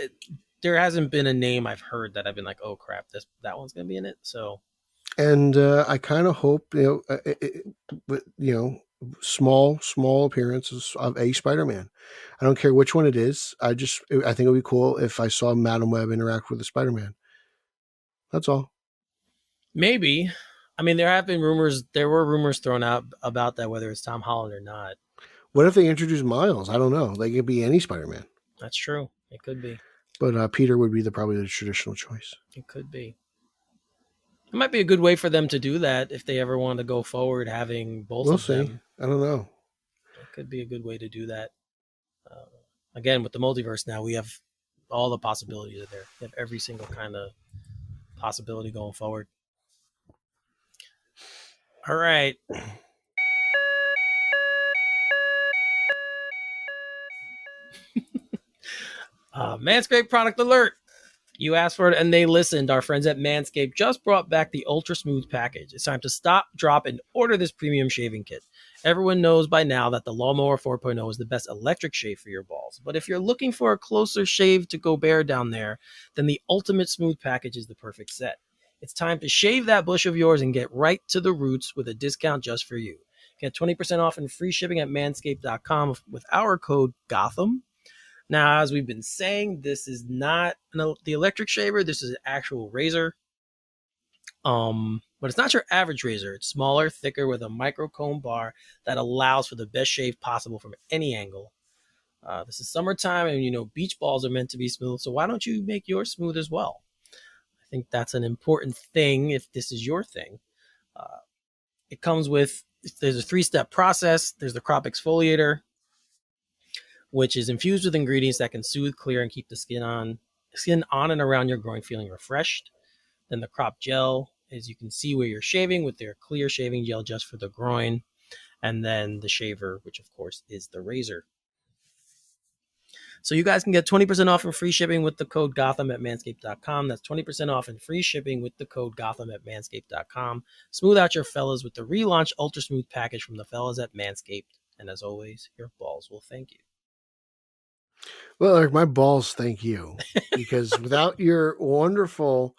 there hasn't been a name I've heard that I've been like, oh crap, that one's going to be in it. So. And I kind of hope, small appearances of a Spider-Man. I don't care which one it is. I think it would be cool if I saw Madam Web interact with the Spider-Man. That's all. Maybe. I mean, there were rumors thrown out about that, whether it's Tom Holland or not. What if they introduce Miles? I don't know. They could be any Spider-Man. That's true. It could be. But Peter would be probably the traditional choice. It could be. It might be a good way for them to do that if they ever want to go forward, having both of them. I don't know. It could be a good way to do that. Again, with the multiverse now, we have all the possibilities there. We have every single kind of possibility going forward. All right. Manscaped product alert. You asked for it and they listened. Our friends at Manscaped just brought back the Ultra Smooth package. It's time to stop, drop, and order this premium shaving kit. Everyone knows by now that the Lawnmower 4.0 is the best electric shave for your balls. But if you're looking for a closer shave to go bare down there, then the Ultimate Smooth package is the perfect set. It's time to shave that bush of yours and get right to the roots with a discount just for you. Get 20% off and free shipping at manscaped.com with our code Gotham. Now, as we've been saying, this is not the electric shaver. This is an actual razor. But it's not your average razor. It's smaller, thicker, with a micro comb bar that allows for the best shave possible from any angle. This is summertime, and beach balls are meant to be smooth. So why don't you make yours smooth as well? I think that's an important thing if this is your thing. It comes with, there's a 3-step process. There's the crop exfoliator, which is infused with ingredients that can soothe, clear, and keep the skin on and around your groin feeling refreshed. Then the crop gel, as you can see where you're shaving, with their clear shaving gel just for the groin. And then the shaver, which of course is the razor. So you guys can get 20% off and free shipping with the code Gotham at manscaped.com. That's 20% off and free shipping with the code Gotham at manscaped.com. Smooth out your fellas with the relaunched Ultra Smooth package from the fellas at Manscaped. And as always, your balls will thank you. Well, Eric, my balls thank you. Because without your wonderful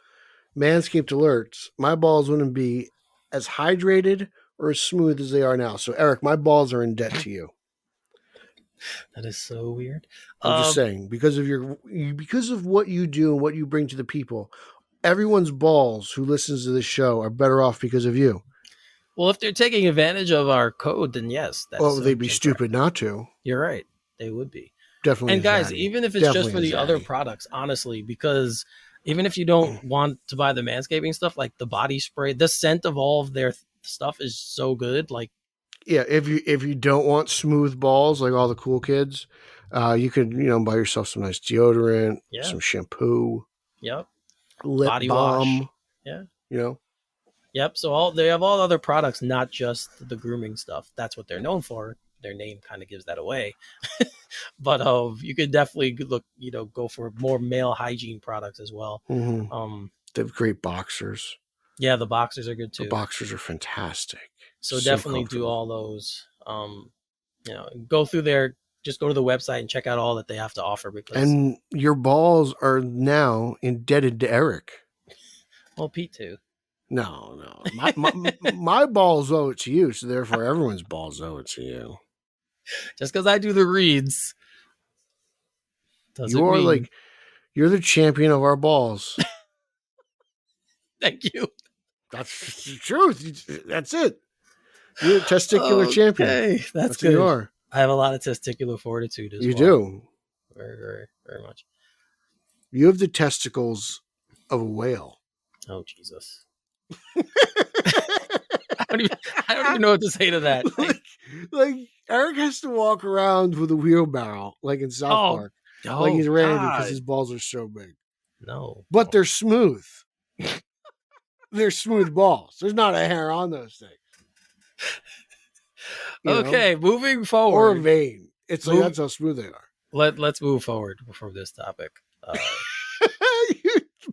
Manscaped alerts, my balls wouldn't be as hydrated or as smooth as they are now. So, Eric, my balls are in debt to you. That is so weird. I'm just saying, because of what you do and what you bring to the people, everyone's balls who listens to this show are better off because of you. Well, if they're taking advantage of our code, then yes. They'd be stupid not to. You're right. They would be. Definitely. And guys, even if it's just for the other products, honestly, because even if you don't want to buy the manscaping stuff, like the body spray, the scent of all of their stuff is so good. Like, yeah, if you don't want smooth balls like all the cool kids, you could buy yourself some nice deodorant, some shampoo, lip body balm, wash, Yep. So they have all other products, not just the grooming stuff. That's what they're known for. Their name kind of gives that away. But you could definitely look, go for more male hygiene products as well. Mm-hmm. They have great boxers. Yeah, the boxers are good too. The boxers are fantastic. So definitely do all those. Go through there. Just go to the website and check out all that they have to offer. And your balls are now indebted to Eric. Well, Pete too. No. My balls owe it to you, so therefore everyone's balls owe it to you. Just because I do the reads. You're the champion of our balls. Thank you. That's the truth. That's it. You're a testicular champion. That's good. You are. I have a lot of testicular fortitude as well. You do. Very, very, very much. You have the testicles of a whale. Oh, Jesus. I don't even know what to say to that. Like Eric has to walk around with a wheelbarrow, like in South Park. Like he's Randy because his balls are so big. No. But they're smooth. They're smooth balls. There's not a hair on those things. Okay, moving forward. Or a vein. It's like that's how smooth they are. Let's move forward from this topic.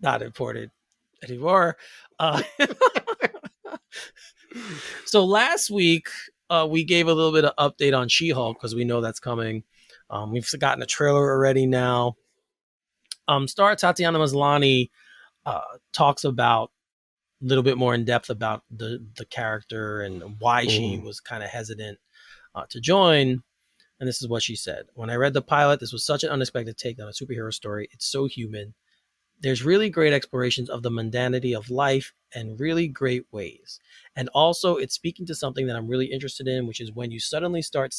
Not important anymore. So last week, we gave a little bit of update on She-Hulk because we know that's coming. We've gotten a trailer already now. Star Tatiana Maslany talks about a little bit more in depth about the character and why she was kind of hesitant to join. And this is what she said. When I read the pilot, this was such an unexpected take on a superhero story. It's so human. There's really great explorations of the mundanity of life and really great ways. And also it's speaking to something that I'm really interested in, which is when you suddenly start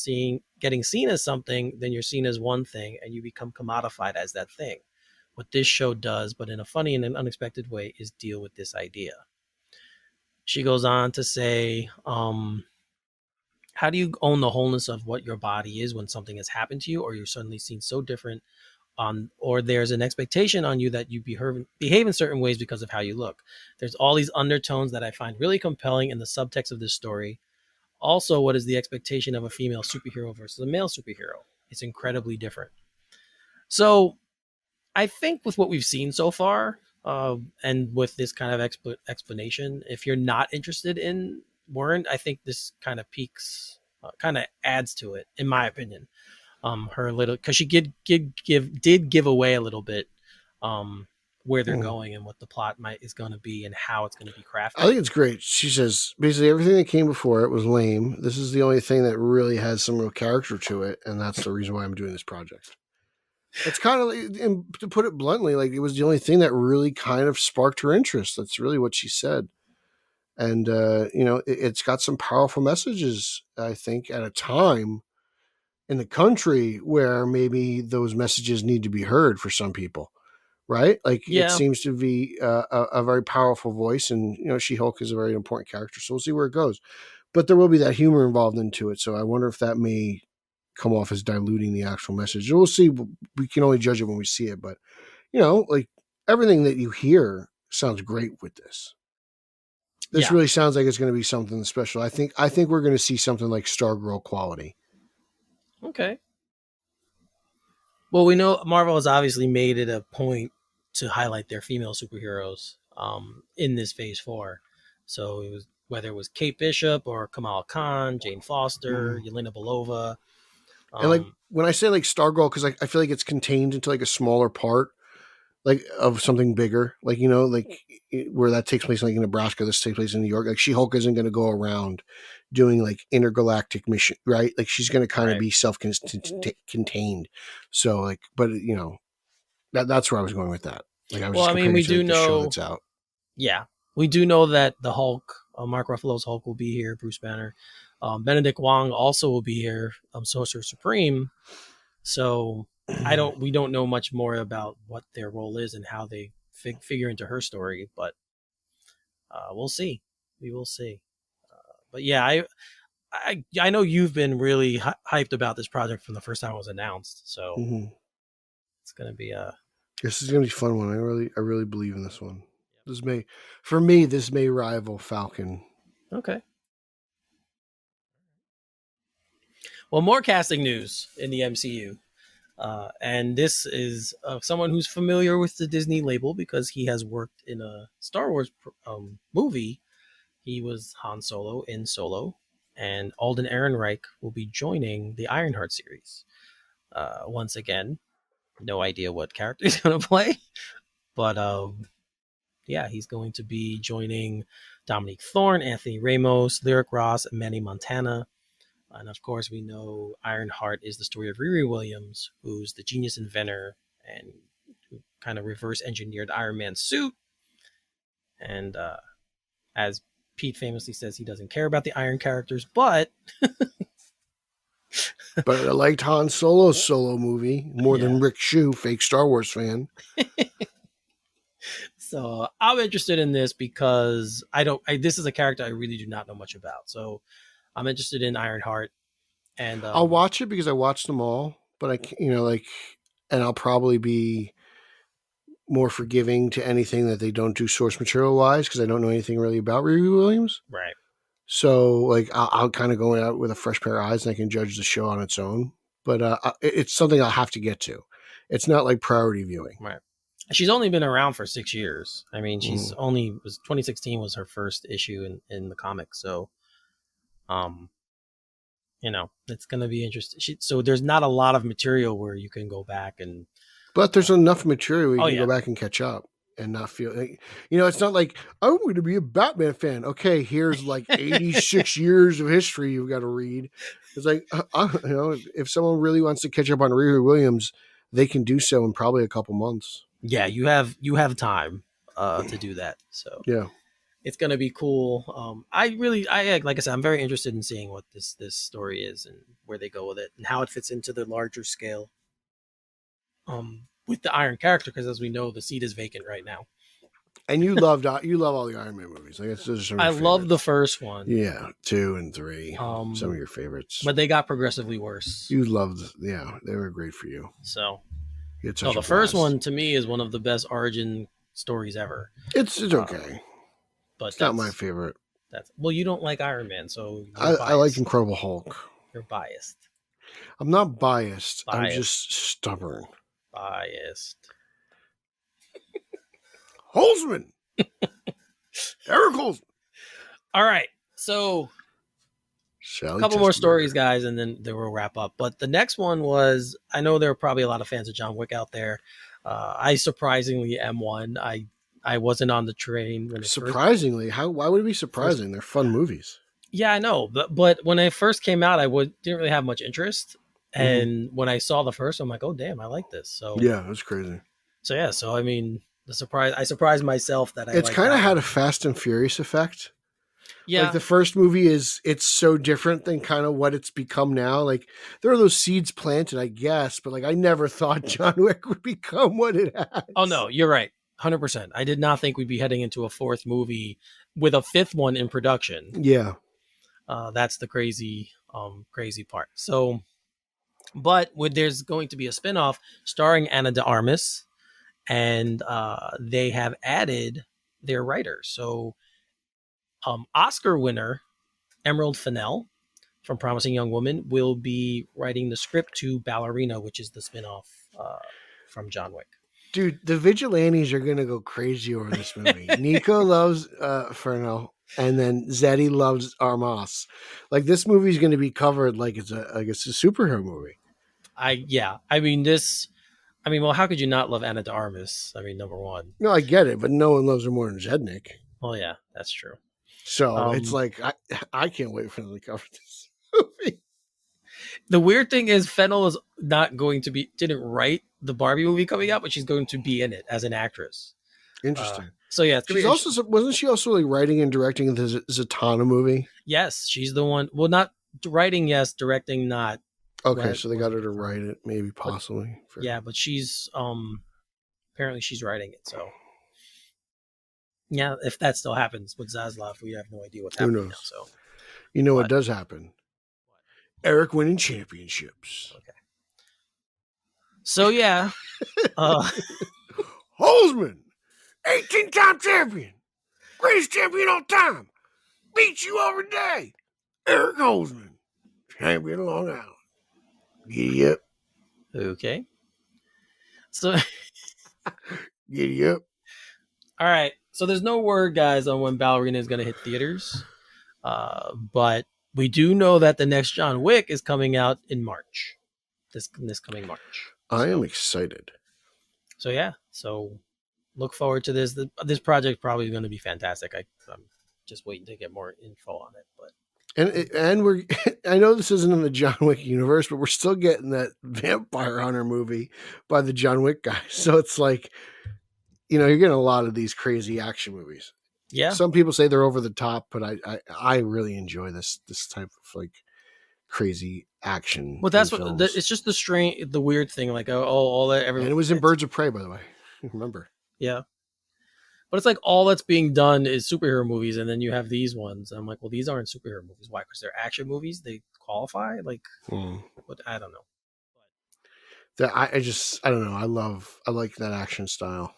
getting seen as something, then you're seen as one thing and you become commodified as that thing. What this show does, but in a funny and an unexpected way, is deal with this idea. She goes on to say, how do you own the wholeness of what your body is when something has happened to you, or you're suddenly seen so different, or there's an expectation on you that you behave in certain ways because of how you look? There's all these undertones that I find really compelling in the subtext of this story. Also, what is the expectation of a female superhero versus a male superhero? It's incredibly different. So I think with what we've seen so far, and with this kind of explanation, if you're not interested in Warren, I think this kind of peaks, kind of adds to it, in my opinion. Her little, because she did give away a little bit where they're going and what the plot is going to be and how it's going to be crafted. I think it's great. She says basically everything that came before it was lame. This is the only thing that really has some real character to it, and that's the reason why I'm doing this project. It's kind of, and to put it bluntly, like it was the only thing that really kind of sparked her interest. That's really what she said. And, it's got some powerful messages, I think, at a time in the country where maybe those messages need to be heard for some people, right? Like it seems to be a very powerful voice, and, She-Hulk is a very important character. So we'll see where it goes. But there will be that humor involved into it. So I wonder if that may come off as diluting the actual message. We'll see. We can only judge it when we see it, but like everything that you hear sounds great with this. This really sounds like it's going to be something special. I think we're going to see something like Stargirl quality. Okay. Well, we know Marvel has obviously made it a point to highlight their female superheroes in this Phase 4. So it was, whether it was Kate Bishop or Kamala Khan, Jane Foster, Yelena Belova. And like when I say like Stargirl, because I feel like it's contained into like a smaller part, like of something bigger, like where that takes place, like in Nebraska, this takes place in New York. Like She-Hulk isn't going to go around doing like intergalactic mission, right? Like she's going to kind of be self-contained. So like, but that's where I was going with that. Like I was. We do know that's out. Yeah, we do know that the Hulk, Mark Ruffalo's Hulk, will be here. Bruce Banner. Benedict Wong also will be here, Sorcerer Supreme. So we don't know much more about what their role is and how they figure into her story, but we'll see. We will see. But yeah, I know you've been really hyped about this project from the first time it was announced. So it's gonna be this is gonna be a fun one. I really believe in this one. This may rival Falcon. Okay. Well, more casting news in the MCU. And this is someone who's familiar with the Disney label because he has worked in a Star Wars movie. He was Han Solo in Solo, and Alden Ehrenreich will be joining the Ironheart series. Once again, no idea what character he's going to play, but yeah, he's going to be joining Dominique Thorne, Anthony Ramos, Lyric Ross, and Manny Montana. And of course, we know Ironheart is the story of Riri Williams, who's the genius inventor and who kind of reverse engineered Iron Man's suit. And as Pete famously says, he doesn't care about the Iron characters, but But I liked Han Solo's solo movie more than Rick Shue, fake Star Wars fan. So I'm interested in this because this is a character I really do not know much about. So I'm interested in Ironheart, and I'll watch it because I watched them all, but I can't, and I'll probably be more forgiving to anything that they don't do source material wise because I don't know anything really about Riri Williams. Right. So I'll kind of go out with a fresh pair of eyes and I can judge the show on its own. But it's something I'll have to get to. It's not like priority viewing. Right. She's only been around for 6 years. I mean, she's only 2016 was her first issue in the comics. So, it's going to be interesting. So there's not a lot of material where you can go back and. But there's enough material where you can go back and catch up and not feel like, it's not like, I'm going to be a Batman fan. Okay, here's like 86 years of history you've got to read. It's like, if someone really wants to catch up on Riri Williams, they can do so in probably a couple months. Yeah, you have time to do that. So yeah, it's gonna be cool. I like I said, I'm very interested in seeing what this story is and where they go with it and how it fits into the larger scale. With the Iron character, because as we know, the seat is vacant right now. And you love all the Iron Man movies. I guess those are some of your favorites. Love the first one. Yeah, 2 and 3. Some of your favorites. But they got progressively worse. You loved, they were great for you. So. The first one to me is one of the best origin stories ever. It's okay, but it's not my favorite. You don't like Iron Man, so I like Incredible Hulk. You're biased. I'm not biased. I'm just stubborn. Biased. Holzman. Eric Holzman. All right, so. A couple more stories, guys, and then we'll wrap up. But the next one was, I know there are probably a lot of fans of John Wick out there. I surprisingly am one. I wasn't on the train. Surprisingly? Why would it be surprising? They're fun movies. Yeah, I know. But when it first came out, didn't really have much interest. And when I saw the first, I'm like, oh, damn, I like this. So yeah, that's crazy. So I mean, I surprised myself that it's kind of had a Fast and Furious effect. Yeah. Like the first movie it's so different than kind of what it's become now. Like there are those seeds planted, I guess, but like I never thought John Wick would become what it has. Oh no, you're right. 100%. I did not think we'd be heading into a fourth movie with a fifth one in production. Yeah. That's the crazy part. So, but there's going to be a spinoff starring Ana de Armas, and they have added their writer. So, Oscar winner Emerald Fennell from Promising Young Woman will be writing the script to Ballerina, which is the spinoff from John Wick. Dude, the vigilantes are gonna go crazy over this movie. Nico loves Fennell, and then Zeddy loves Armas. Like this movie is going to be covered like it's a superhero movie. Well, how could you not love Ana de Armas? I mean, number one. No, I get it, but no one loves her more than Zednik. Well, yeah, that's true. So it's like I can't wait for them to cover this movie. The weird thing is Fennell is not going to didn't write the Barbie movie coming out, but she's going to be in it as an actress. Interesting. So yeah, wasn't she also like writing and directing the Zatanna movie? Yes, she's the one. Well, not writing, yes, directing, not. Okay, so they got her to write it, maybe, possibly. Yeah, but she's apparently she's writing it. So yeah, if that still happens with Zaslav, we have no idea what's happening. Who knows? Now, so you know what does happen? Eric winning championships. Okay. So yeah, Holzman, 18-time champion, greatest champion all time, beats you every day. Eric Holzman, champion of Long Island. Yep. Okay. So, Yep. all right. So there's no word, guys, on when Ballerina is going to hit theaters. But we do know that the next John Wick is coming out in March. This coming March. I am excited. So yeah. So look forward to this. This project probably going to be fantastic. I'm just waiting to get more info on it. But and we're I know this isn't in the John Wick universe, but we're still getting that Vampire Hunter movie by the John Wick guy. So it's like, you're getting a lot of these crazy action movies. yeah, Some people say they're over the top, but I really enjoy this type of like crazy action. but that's what it's just the weird thing, like all that everyone. And it was in Birds of Prey, by the way. Remember? Yeah. But it's like all that's being done is superhero movies, and then you have these ones. I'm like, well, these aren't superhero movies. Why? Because they're action movies. They qualify. Like, but I don't know. I don't know. I like that action style.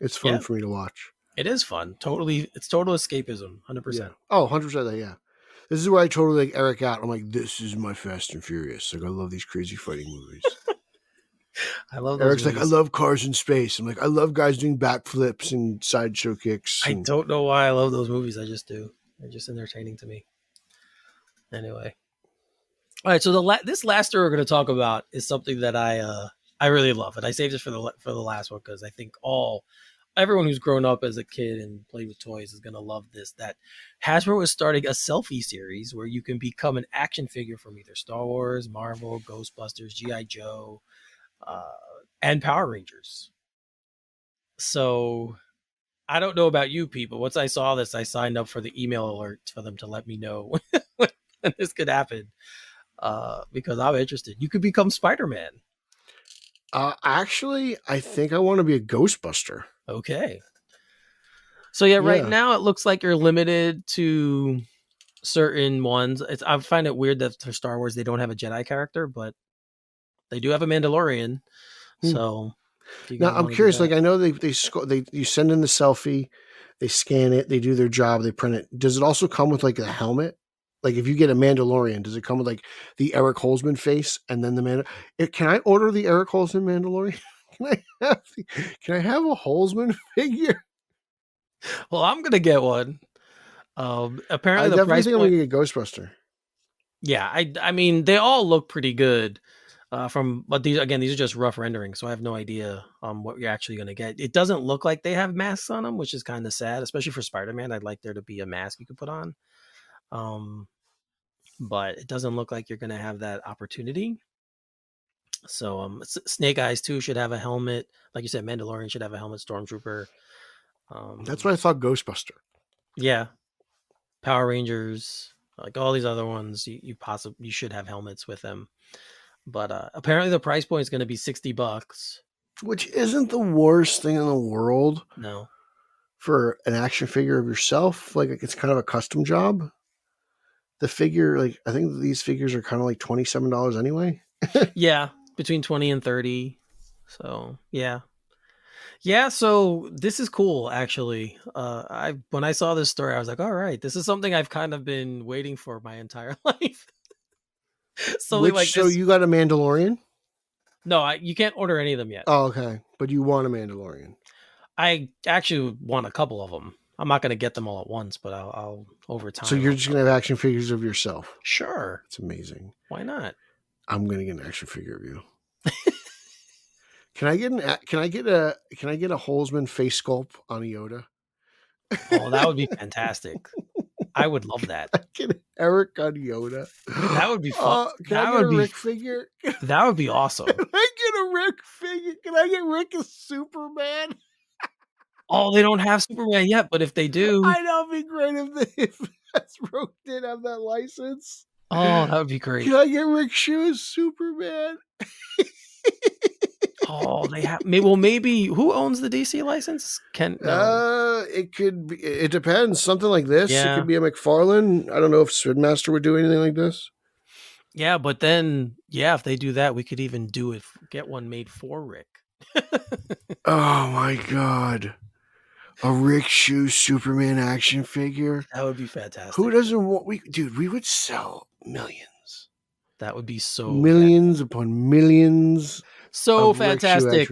It's fun for me to watch. It is fun. It's total escapism. 100%. Yeah. Oh, 100%. Yeah. This is where I totally like Eric out. I'm like, this is my Fast and Furious. Like, I love these crazy fighting movies. I love those Eric's movies. like, I love cars in space. I'm like, I love guys doing backflips and sideshow kicks. I don't know why I love those movies. I just do. They're just entertaining to me. Anyway. All right. So this last story we're going to talk about is something that I really love. And I saved this for the last one because I think everyone who's grown up as a kid and played with toys is going to love this. That Hasbro is starting a selfie series where you can become an action figure from either Star Wars, Marvel, Ghostbusters, G.I. Joe, and Power Rangers. So I don't know about you people. Once I saw this, I signed up for the email alert for them to let me know when this could happen because I'm interested. You could become Spider-Man. Actually, I think I want to be a Ghostbuster. Okay. So yeah, right now it looks like you're limited to certain ones. I find it weird that for Star Wars they don't have a Jedi character, but they do have a Mandalorian. So now I'm curious. Like I know you send in the selfie, they scan it, they do their job, they print it. Does it also come with like a helmet? Like if you get a Mandalorian, does it come with like the Eric Holzman face and then the Can I order the Eric Holzman Mandalorian? Can I have a Holzman figure? Well, I'm gonna get one. Apparently, I definitely think I'm gonna get a Ghostbuster. Yeah, I mean, they all look pretty good. But these are just rough renderings, so I have no idea what you're actually gonna get. It doesn't look like they have masks on them, which is kind of sad, especially for Spider-Man. I'd like there to be a mask you could put on. But it doesn't look like you're gonna have that opportunity. So Snake Eyes too should have a helmet. Like you said, Mandalorian should have a helmet. Stormtrooper. That's what I thought. Ghostbuster. Yeah. Power Rangers, like all these other ones, you should have helmets with them. But apparently the price point is going to be $60, which isn't the worst thing in the world. No. For an action figure of yourself, like it's kind of a custom job. The figure, like I think these figures are kind of like $27 anyway. Yeah, between 20 and 30. So yeah. So this is cool, actually. When I saw this story, I was like, all right, this is something I've kind of been waiting for my entire life. So you got a Mandalorian? No, you can't order any of them yet. Oh, okay. But you want a Mandalorian? I actually want a couple of them. I'm not going to get them all at once, but I'll over time. So you're just going to have action figures of yourself? Sure. It's amazing. Why not? I'm going to get an action figure of you. Can I get a Holzman face sculpt on a Yoda? Oh, that would be fantastic. I would love that. I get an Eric on Yoda. That would be fun. Can I get a Rick figure? That would be awesome. Can I get a Rick figure? Can I get Rick as Superman? Oh, they don't have Superman yet, but if they do, I know it'd be great if Hasbro did have that license. Oh, that would be great. Can I get Rick Shoe as Superman? Oh, they have. Maybe who owns the DC license? It could be. It depends. Something like this. Yeah. It could be a McFarlane. I don't know if Sword Master would do anything like this. Yeah, but then, if they do that, we could even get one made for Rick. Oh my God. A Rick Shoe Superman action figure. That would be fantastic. Who doesn't want we would sell millions. That would be so millions upon millions. So fantastic.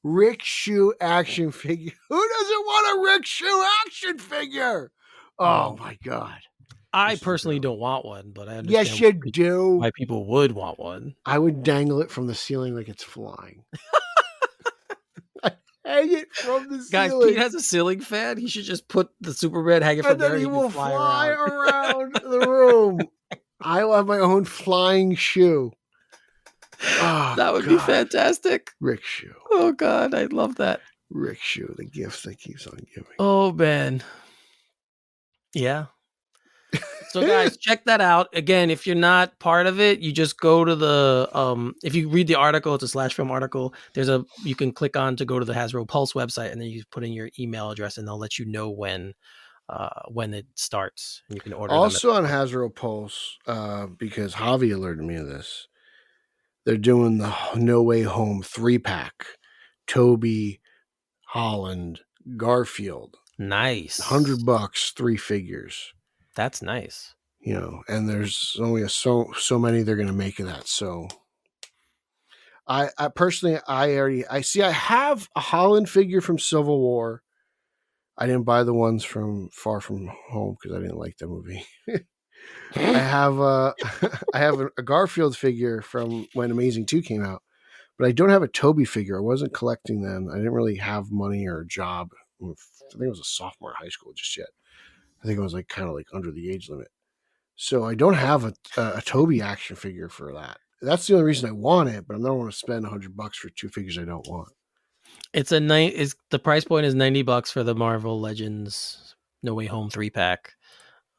Rick Shoe action figure. Who doesn't want a Rick Shoe action figure? Oh my God. I personally don't want one, but I Yes, understand you do. why people would want one. I would dangle it from the ceiling like it's flying. Hang it from the Guys, ceiling. Pete has a ceiling fan. He should just put the Superman hanging from And then there. he Can will fly around the room. I will have my own flying shoe. Oh, that would be fantastic. Rick Shoe. Oh God, I love that. Rick Shoe, the gift that keeps on giving. Oh man. Yeah. So guys, check that out. Again, if you're not part of it, you just go to the if you read the article, it's a /film article. You can click on to go to the Hasbro Pulse website, and then you put in your email address, and they'll let you know when it starts. And you can order also on Hasbro Pulse, because Javi alerted me of this. They're doing the No Way Home 3-pack. Toby, Holland, Garfield. Nice. $100, 3 figures. That's nice. You know, and there's only so many they're going to make of that. So I personally, I have a Holland figure from Civil War. I didn't buy the ones from Far From Home because I didn't like the movie. I have a Garfield figure from when Amazing 2 came out, but I don't have a Toby figure. I wasn't collecting them. I didn't really have money or a job. I think I was a sophomore in high school just yet. I think I was kind of under the age limit. So I don't have a Toby action figure for that. That's the only reason I want it, but I don't want to spend $100 for 2 figures I don't want. It's the price point is $90 for the Marvel Legends No Way Home 3-pack.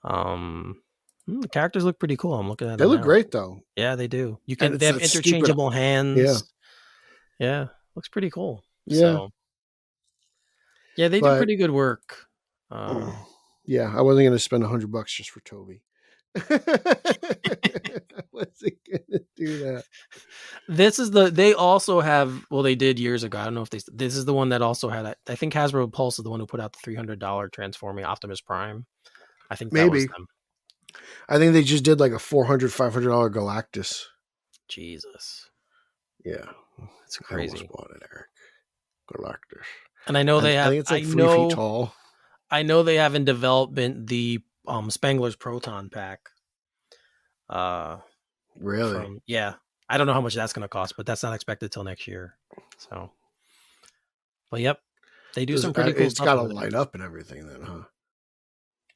The characters look pretty cool. I'm looking at them. They look great though. Yeah, they do. They have interchangeable hands. Yeah. Looks pretty cool. Yeah. So, yeah, they do pretty good work. Yeah, I wasn't going to spend $100 just for Toby. I wasn't going to do that. They also have, they did years ago. I don't know if this is the one that also had, I think Hasbro Pulse is the one who put out the $300 Transforming Optimus Prime. I think that was them. I think they just did a $400, $500 Galactus. Jesus. Yeah. That's crazy. I almost bought it, Eric. Galactus. And I know they have, I think it's 3 feet tall. I know they have in development the Spangler's Proton pack. Really? Yeah. I don't know how much that's going to cost, but that's not expected till next year. So, but yep, they do some pretty cool stuff. It's got to light up and everything then, huh?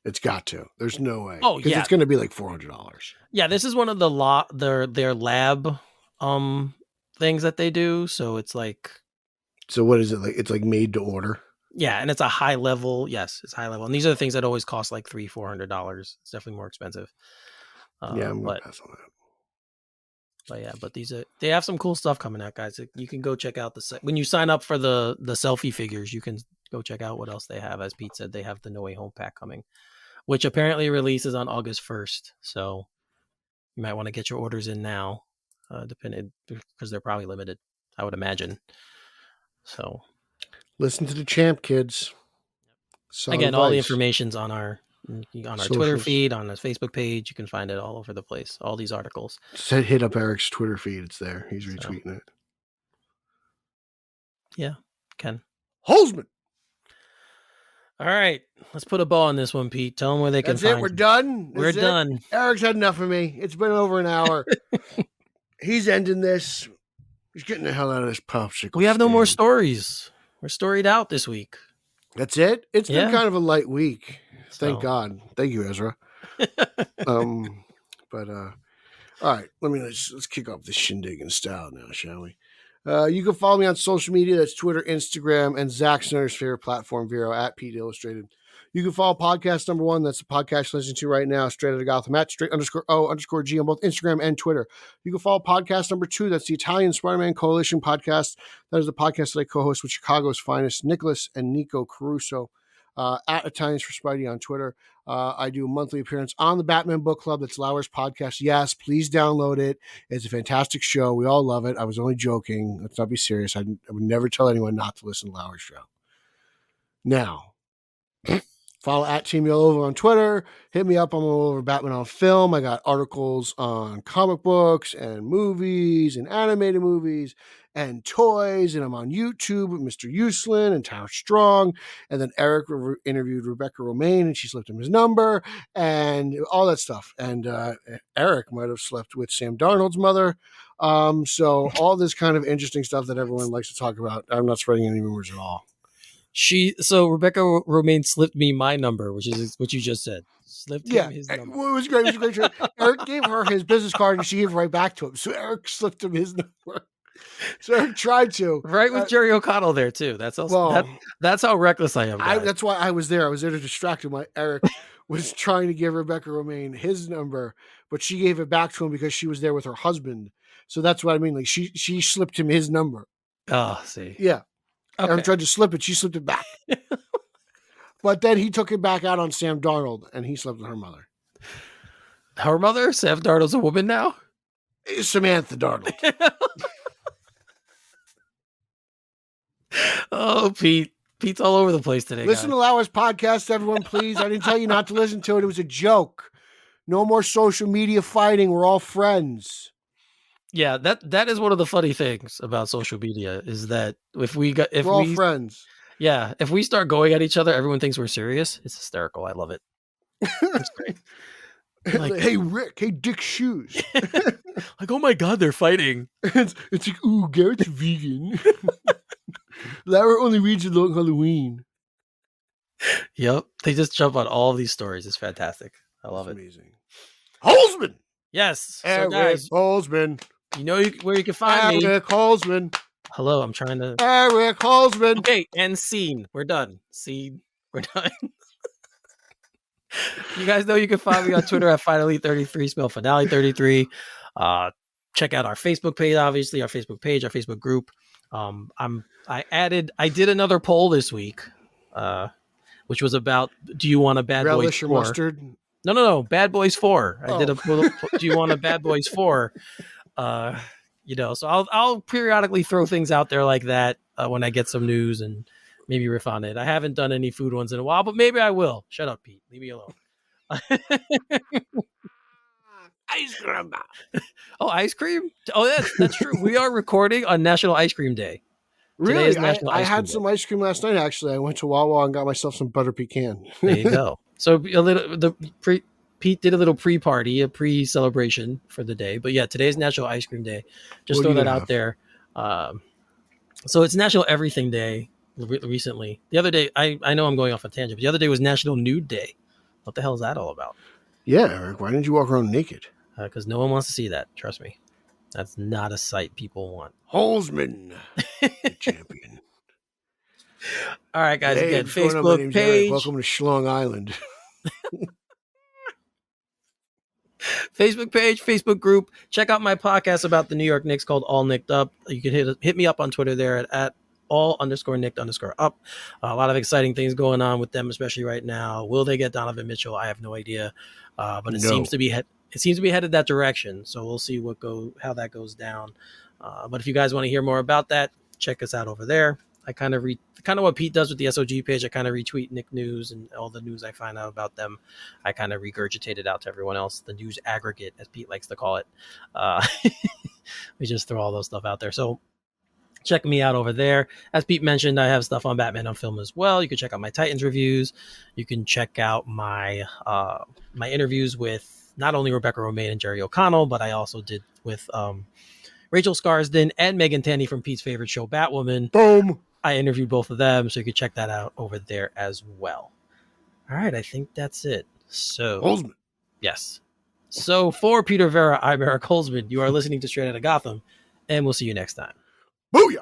It's got to. There's no way. Oh, yeah. It's going to be $400. Yeah, this is one of their lab things that they do. So it's So what is it like? It's made to order. Yeah, and it's a high level. Yes, it's high level, and these are the things that always cost $300-$400. It's definitely more expensive. Yeah, I'm gonna pass on that. But yeah, they have some cool stuff coming out, guys. You can go check out when you sign up for the selfie figures. You can go check out what else they have. As Pete said, they have the No Way Home pack coming, which apparently releases on August 1st. So you might want to get your orders in now, depending because they're probably limited, I would imagine. So. Listen to the champ, kids. Again, all the information's on our Twitter feed, on his Facebook page. You can find it all over the place. All these articles. Hit up Eric's Twitter feed. It's there. He's retweeting it. Yeah, Ken Holzman. All right, let's put a bow on this one, Pete. Tell them where they can find. That's it. We're done. We're done. Eric's had enough of me. It's been over an hour. He's ending this. He's getting the hell out of this popsicle. We have no more stories. We're storied out this week. That's it? It's been kind of a light week. Thank God. Thank you, Ezra. All right. Let's kick off this shindig in style now, shall we? You can follow me on social media. That's Twitter, Instagram, and Zack Snyder's favorite platform, Vero, at Pete Illustrated. You can follow podcast number 1. That's the podcast you're listening to right now, Straight Outta Gotham, at straight_O_G on both Instagram and Twitter. You can follow podcast number 2. That's the Italian Spider-Man Coalition podcast. That is the podcast that I co-host with Chicago's finest, Nicholas and Nico Caruso, at Italians for Spidey on Twitter. I do a monthly appearance on the Batman Book Club. That's Lauer's podcast. Yes, please download it. It's a fantastic show. We all love it. I was only joking. Let's not be serious. I would never tell anyone not to listen to Lauer's show. Now, Follow at Team Yellow over on Twitter. Hit me up. I'm all over Batman on Film. I got articles on comic books and movies and animated movies and toys. And I'm on YouTube with Mr. Uselin and Tao Strong. And then Eric interviewed Rebecca Romaine and she slipped him his number and all that stuff. And Eric might have slept with Sam Darnold's mother. So all this kind of interesting stuff that everyone likes to talk about. I'm not spreading any rumors at all. So Rebecca Romaine slipped me my number, which is what you just said. Slipped him his number. Well, it was great. It was a great. Eric gave her his business card and she gave it right back to him. So Eric slipped him his number. So Eric tried to. Right with Jerry O'Connell there too. That's also that's how reckless I am. That's why I was there. I was there to distract him. Eric was trying to give Rebecca Romaine his number, but she gave it back to him because she was there with her husband. So that's what I mean. Like she slipped him his number. Oh, see. Yeah. Okay. Eric tried to slip it. She slipped it back. But then he took it back out on Sam Darnold, and he slept with her mother. Her mother? Sam Darnold's a woman now? Samantha Darnold. Oh, Pete. Pete's all over the place today. Listen to Lauer's podcast, everyone, please. I didn't tell you not to listen to it. It was a joke. No more social media fighting. We're all friends. Yeah, that is one of the funny things about social media is that we're all friends. Yeah, if we start going at each other, everyone thinks we're serious. It's hysterical. I love it. It's great. Like, hey Rick, hey Dick Shoes. Like, oh my God, they're fighting. It's like, ooh, Garrett's vegan. Laura only reads along Halloween. Yep, they just jump on all these stories. It's fantastic. I love it. Amazing. Holzman. Yes, Eric guys, Holzman. You know where you can find me. Eric Holzman. Hello, I'm trying to. Eric Holzman. Okay, and scene. We're done. Scene. We're done. You guys know you can find me on Twitter at Finally33, spell Finale33. Check out our Facebook page, obviously, our Facebook page, our Facebook group. I did another poll this week, which was about, do you want a Bad Relish Boys 4? Or mustard? No. Bad Boys 4. I did a do you want a Bad Boys 4? So I'll periodically throw things out there like that when I get some news and maybe riff on it. I haven't done any food ones in a while, but maybe I will. Shut up, Pete. Leave me alone. Ice cream. Oh, ice cream? Oh, that's true. We are recording on National Ice Cream Day. Really? I had some ice cream last night, actually. I went to Wawa and got myself some butter pecan. There you go. So Pete did a little pre-party, a pre-celebration for the day. But yeah, today is National Ice Cream Day. Just throw that out there. So it's National Everything Day recently. The other day, I know I'm going off a tangent, but the other day was National Nude Day. What the hell is that all about? Yeah, Eric, why didn't you walk around naked? Because no one wants to see that. Trust me. That's not a sight people want. Holzman, the champion. All right, guys. Hey, again, Facebook page. Eric. Welcome to Schlong Island. Facebook page, Facebook group. Check out my podcast about the New York Knicks called All Nicked Up. You can hit me up on Twitter there at all_nicked_up. A lot of exciting things going on with them, especially right now. Will they get Donovan Mitchell? I have no idea, but it seems to be headed that direction. So we'll see how that goes down. But if you guys want to hear more about that, check us out over there. I kind of what Pete does with the SOG page. I kind of retweet Nick news and all the news I find out about them. I kind of regurgitate it out to everyone else. The news aggregate, as Pete likes to call it. We just throw all those stuff out there. So check me out over there. As Pete mentioned, I have stuff on Batman on Film as well. You can check out my Titans reviews. You can check out my my interviews with not only Rebecca Romaine and Jerry O'Connell, but I also did with Rachel Scarsden and Megan Tanney from Pete's favorite show, Batwoman. Boom. I interviewed both of them, so you can check that out over there as well. All right, I think that's it. So, Holzman. Yes. So for Peter Vera, I'm Eric Holzman. You are listening to Straight Outta Gotham, and we'll see you next time. Booyah!